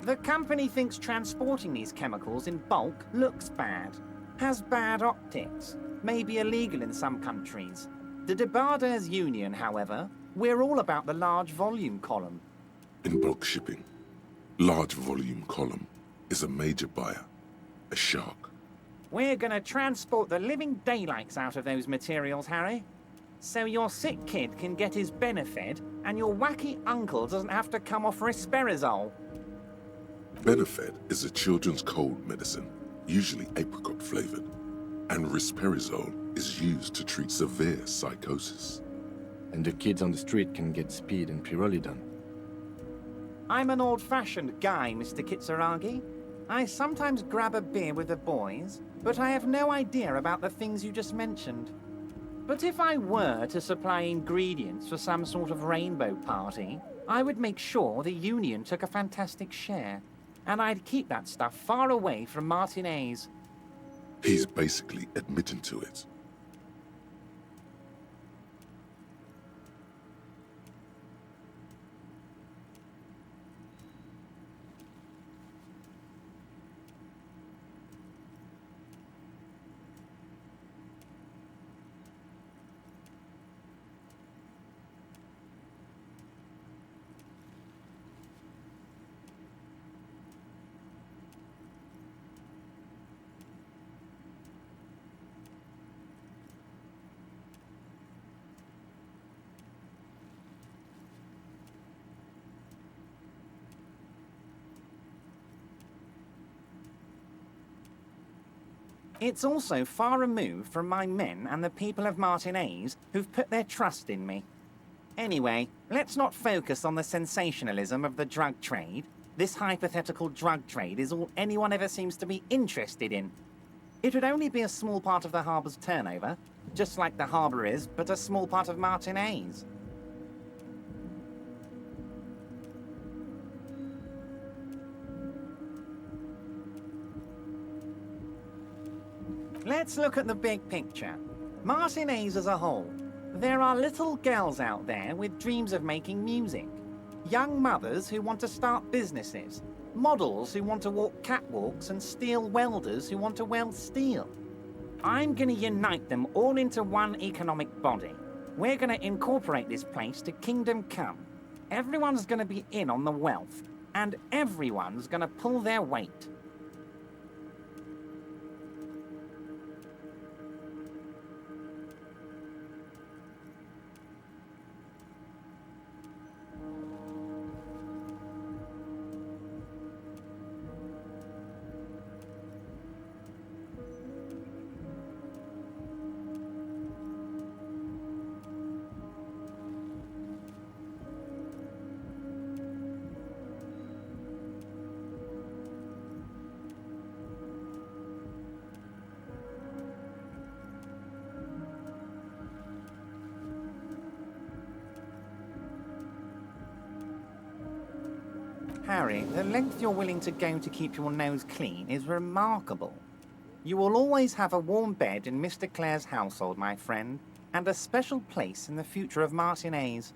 The company thinks transporting these chemicals in bulk looks bad, has bad optics, may be illegal in some countries. The Debarders Union, however, We're all about the large volume column. In bulk shipping, large volume column is a major buyer, a shark. We're gonna transport the living daylights out of those materials, Harry. So your sick kid can get his benefit, and your wacky uncle doesn't have to come off risperidone. Benefed is a children's cold medicine, usually apricot flavored, and risperidone is used to treat severe psychosis. And the kids on the street can get speed and pyrrolidone. I'm an old-fashioned guy, Mr. Kitsuragi. I sometimes grab a beer with the boys, but I have no idea about the things you just mentioned. But if I were to supply ingredients for some sort of rainbow party, I would make sure the Union took a fantastic share. And I'd keep that stuff far away from Martinez. He's basically admitting to it. It's also far removed from my men and the people of Martinez who've put their trust in me. Anyway, let's not focus on the sensationalism of the drug trade. This hypothetical drug trade is all anyone ever seems to be interested in. It would only be a small part of the harbor's turnover, just like the harbor is, but a small part of Martinez. Let's look at the big picture. Martinez as a whole. There are little girls out there with dreams of making music. Young mothers who want to start businesses. Models who want to walk catwalks and steel welders who want to weld steel. I'm gonna unite them all into one economic body. We're gonna incorporate this place to Kingdom Come. Everyone's gonna be in on the wealth, and everyone's gonna pull their weight. Harry, the length you're willing to go to keep your nose clean is remarkable. You will always have a warm bed in Mr. Clare's household, my friend, and a special place in the future of Martinez.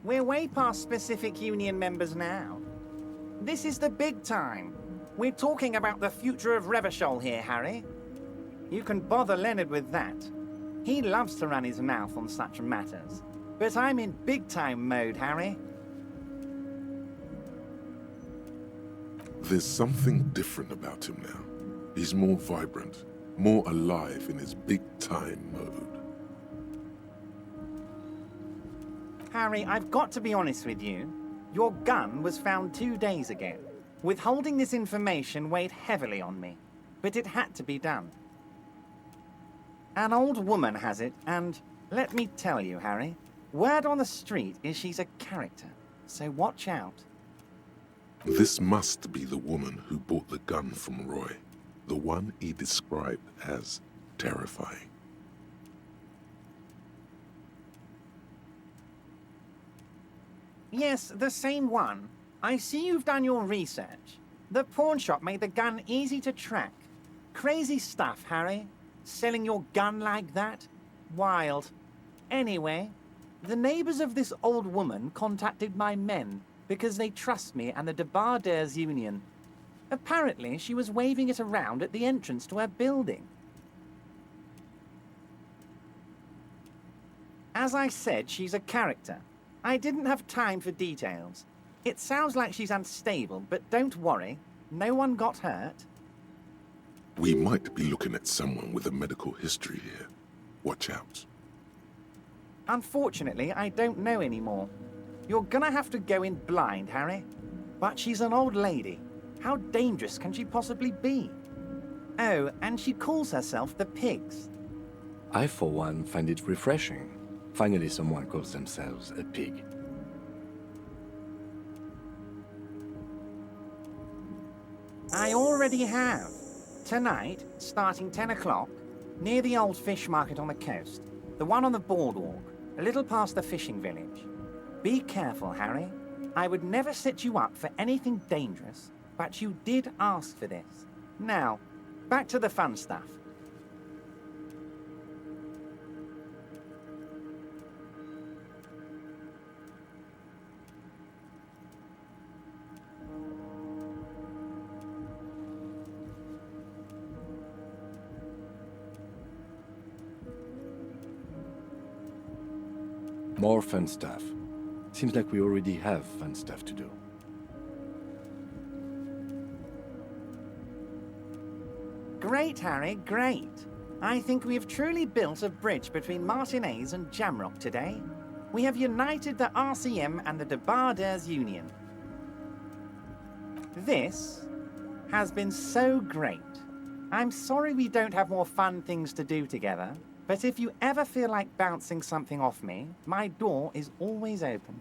We're way past specific Union members now. This is the big time. We're talking about the future of Revachol here, Harry. You can bother Leonard with that. He loves to run his mouth on such matters. But I'm in big-time mode, Harry. There's something different about him now. He's more vibrant, more alive in his big-time mode. Harry, I've got to be honest with you. Your gun was found 2 days ago. Withholding this information weighed heavily on me, but it had to be done. An old woman has it, and let me tell you, Harry, word on the street is she's a character, so watch out. This must be the woman who bought the gun from Roy, the one he described as terrifying. Yes, the same one. I see you've done your research. The pawn shop made the gun easy to track. Crazy stuff, Harry. Selling your gun like that? Wild. Anyway, the neighbors of this old woman contacted my men because they trust me and the Debardeurs Union. Apparently, she was waving it around at the entrance to her building. As I said, she's a character. I didn't have time for details. It sounds like she's unstable, but don't worry. No one got hurt. We might be looking at someone with a medical history here. Watch out. Unfortunately, I don't know anymore. You're gonna have to go in blind, Harry. But she's an old lady. How dangerous can she possibly be? Oh, and she calls herself the Pigs. I, for one, find it refreshing. Finally, someone calls themselves a pig. I already have. Tonight, starting 10 o'clock, near the old fish market on the coast. The one on the boardwalk, a little past the fishing village. Be careful, Harry. I would never set you up for anything dangerous, but you did ask for this. Now, back to the fun stuff. More fun stuff. Seems like we already have fun stuff to do. Great, Harry, great. I think we have truly built a bridge between Martinez and Jamrock today. We have united the RCM and the Debarders Union. This has been so great. I'm sorry we don't have more fun things to do together, but if you ever feel like bouncing something off me, my door is always open.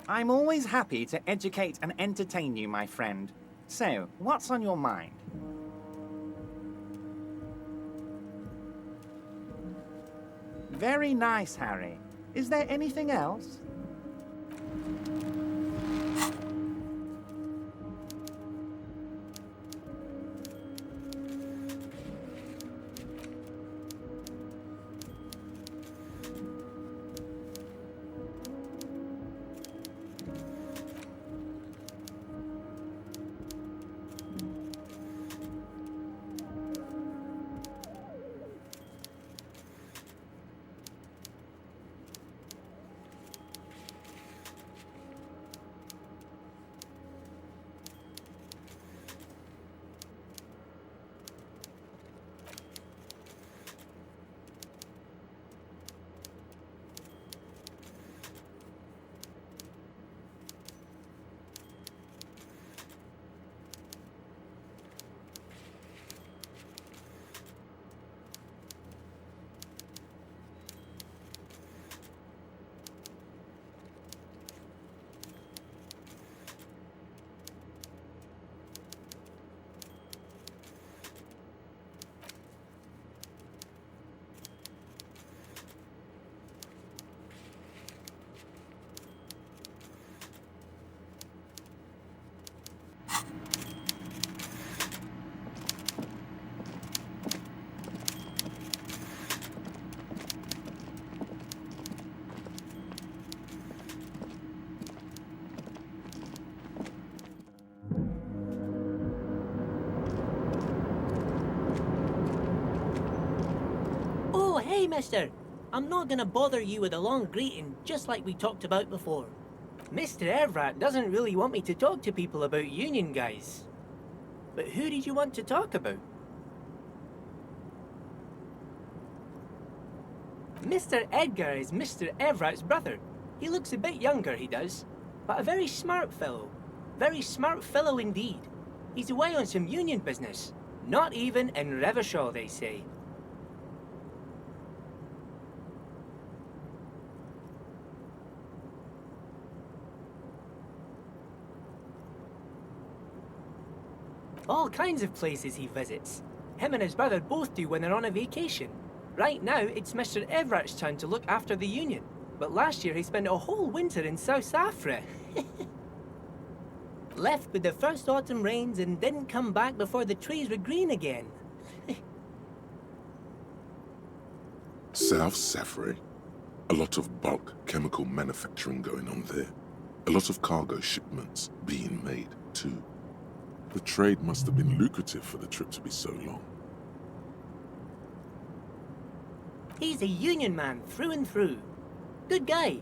I'm always happy to educate and entertain you, my friend. So, what's on your mind? Very nice, Harry. Is there anything else? Hey, mister. I'm not gonna bother you with a long greeting, just like we talked about before. Mr. Evrat doesn't really want me to talk to people about union guys. But who did you want to talk about? Mr. Edgar is Mr. Evrat's brother. He looks a bit younger, he does. But a very smart fellow. Very smart fellow indeed. He's away on some union business. Not even in Revershaw, they say. All kinds of places he visits. Him and his brother both do when they're on a vacation. Right now, it's Mr. Everett's turn to look after the Union. But last year he spent a whole winter in South Africa. Left with the first autumn rains and didn't come back before the trees were green again. South Safari? A lot of bulk chemical manufacturing going on there. A lot of cargo shipments being made, too. The trade must have been lucrative for the trip to be so long. He's a union man through and through. Good guy.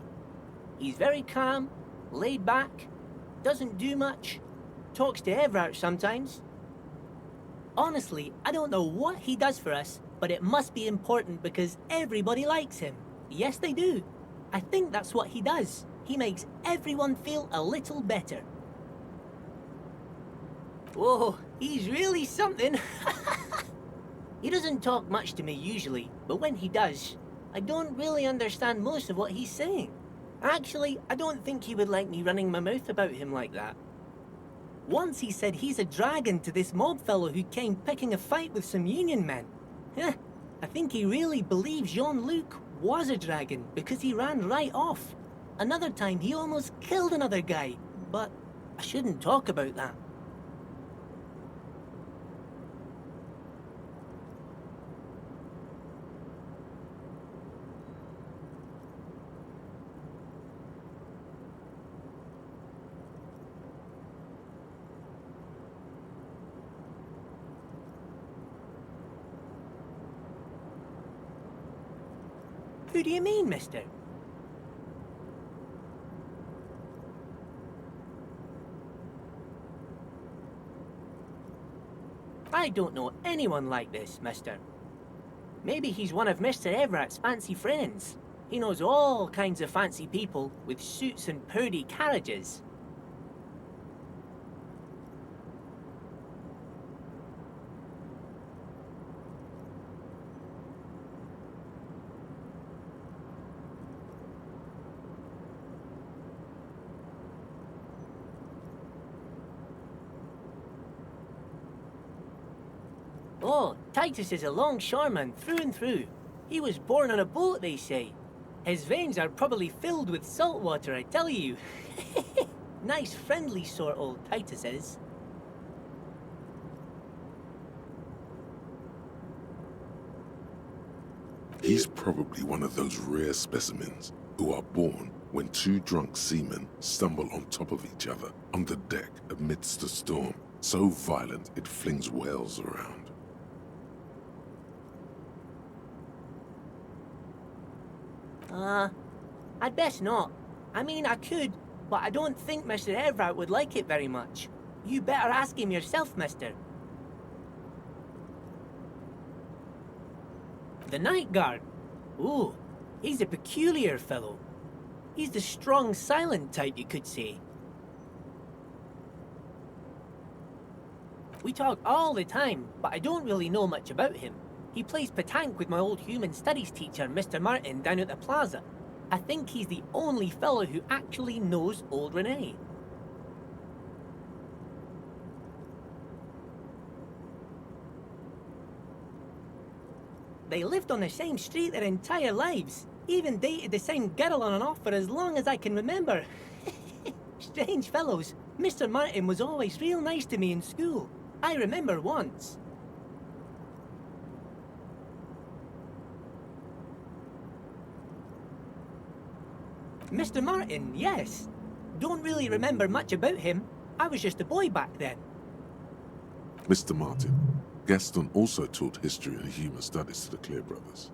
He's very calm, laid back, doesn't do much, talks to Everett sometimes. Honestly, I don't know what he does for us, but it must be important because everybody likes him. Yes, they do. I think that's what he does. He makes everyone feel a little better. Whoa, he's really something. He doesn't talk much to me usually, but when he does, I don't really understand most of what he's saying. Actually, I don't think he would like me running my mouth about him like that. Once he said he's a dragon to this mob fellow who came picking a fight with some union men. I think he really believes Jean-Luc was a dragon because he ran right off. Another time he almost killed another guy, but I shouldn't talk about that. Who do you mean, mister? I don't know anyone like this, mister. Maybe he's one of Mr. Everett's fancy friends. He knows all kinds of fancy people with suits and purdy carriages. Oh, Titus is a longshoreman through and through. He was born on a boat, they say. His veins are probably filled with salt water, I tell you. Nice, friendly sort, old Titus is. He's probably one of those rare specimens who are born when two drunk seamen stumble on top of each other on the deck amidst a storm so violent it flings whales around. I'd best not. I mean, I could, but I don't think Mr. Everett would like it very much. You better ask him yourself, mister. The night guard? Ooh, he's a peculiar fellow. He's the strong, silent type, you could say. We talk all the time, but I don't really know much about him. He plays petanque with my old human studies teacher, Mr. Martin, down at the plaza. I think he's the only fellow who actually knows old Renee. They lived on the same street their entire lives. Even dated the same girl on and off for as long as I can remember. Strange fellows. Mr. Martin was always real nice to me in school. I remember once. Mr. Martin, yes. Don't really remember much about him. I was just a boy back then. Mr. Martin, Gaston also taught history and human studies to the Clear brothers.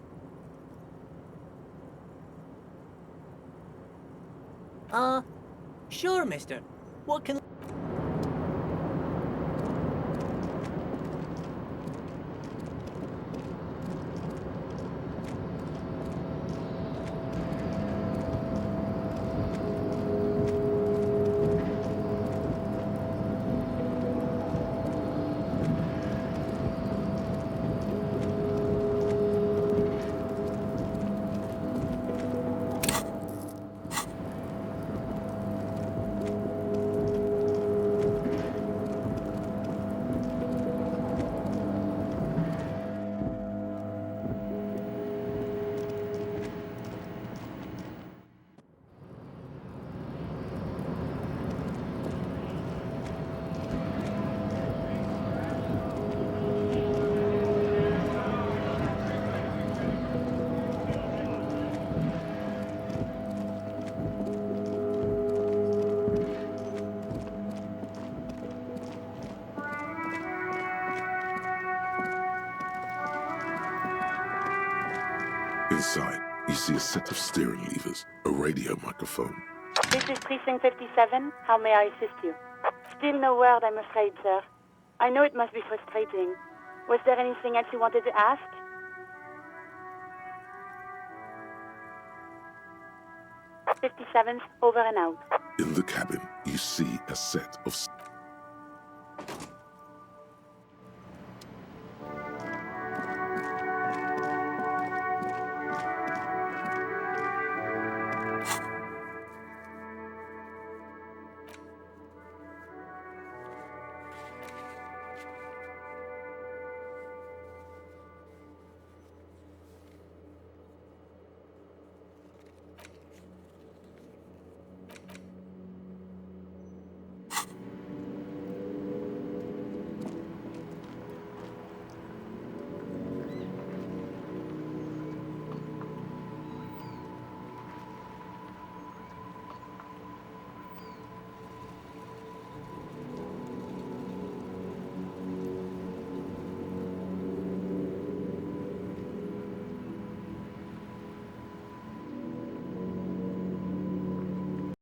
Sure, mister. What can... Inside, you see a set of steering levers, a radio microphone. This is Precinct 57. How may I assist you? Still no word, I'm afraid, sir. I know it must be frustrating. Was there anything else you wanted to ask? 57th, over and out. In the cabin, you see a set of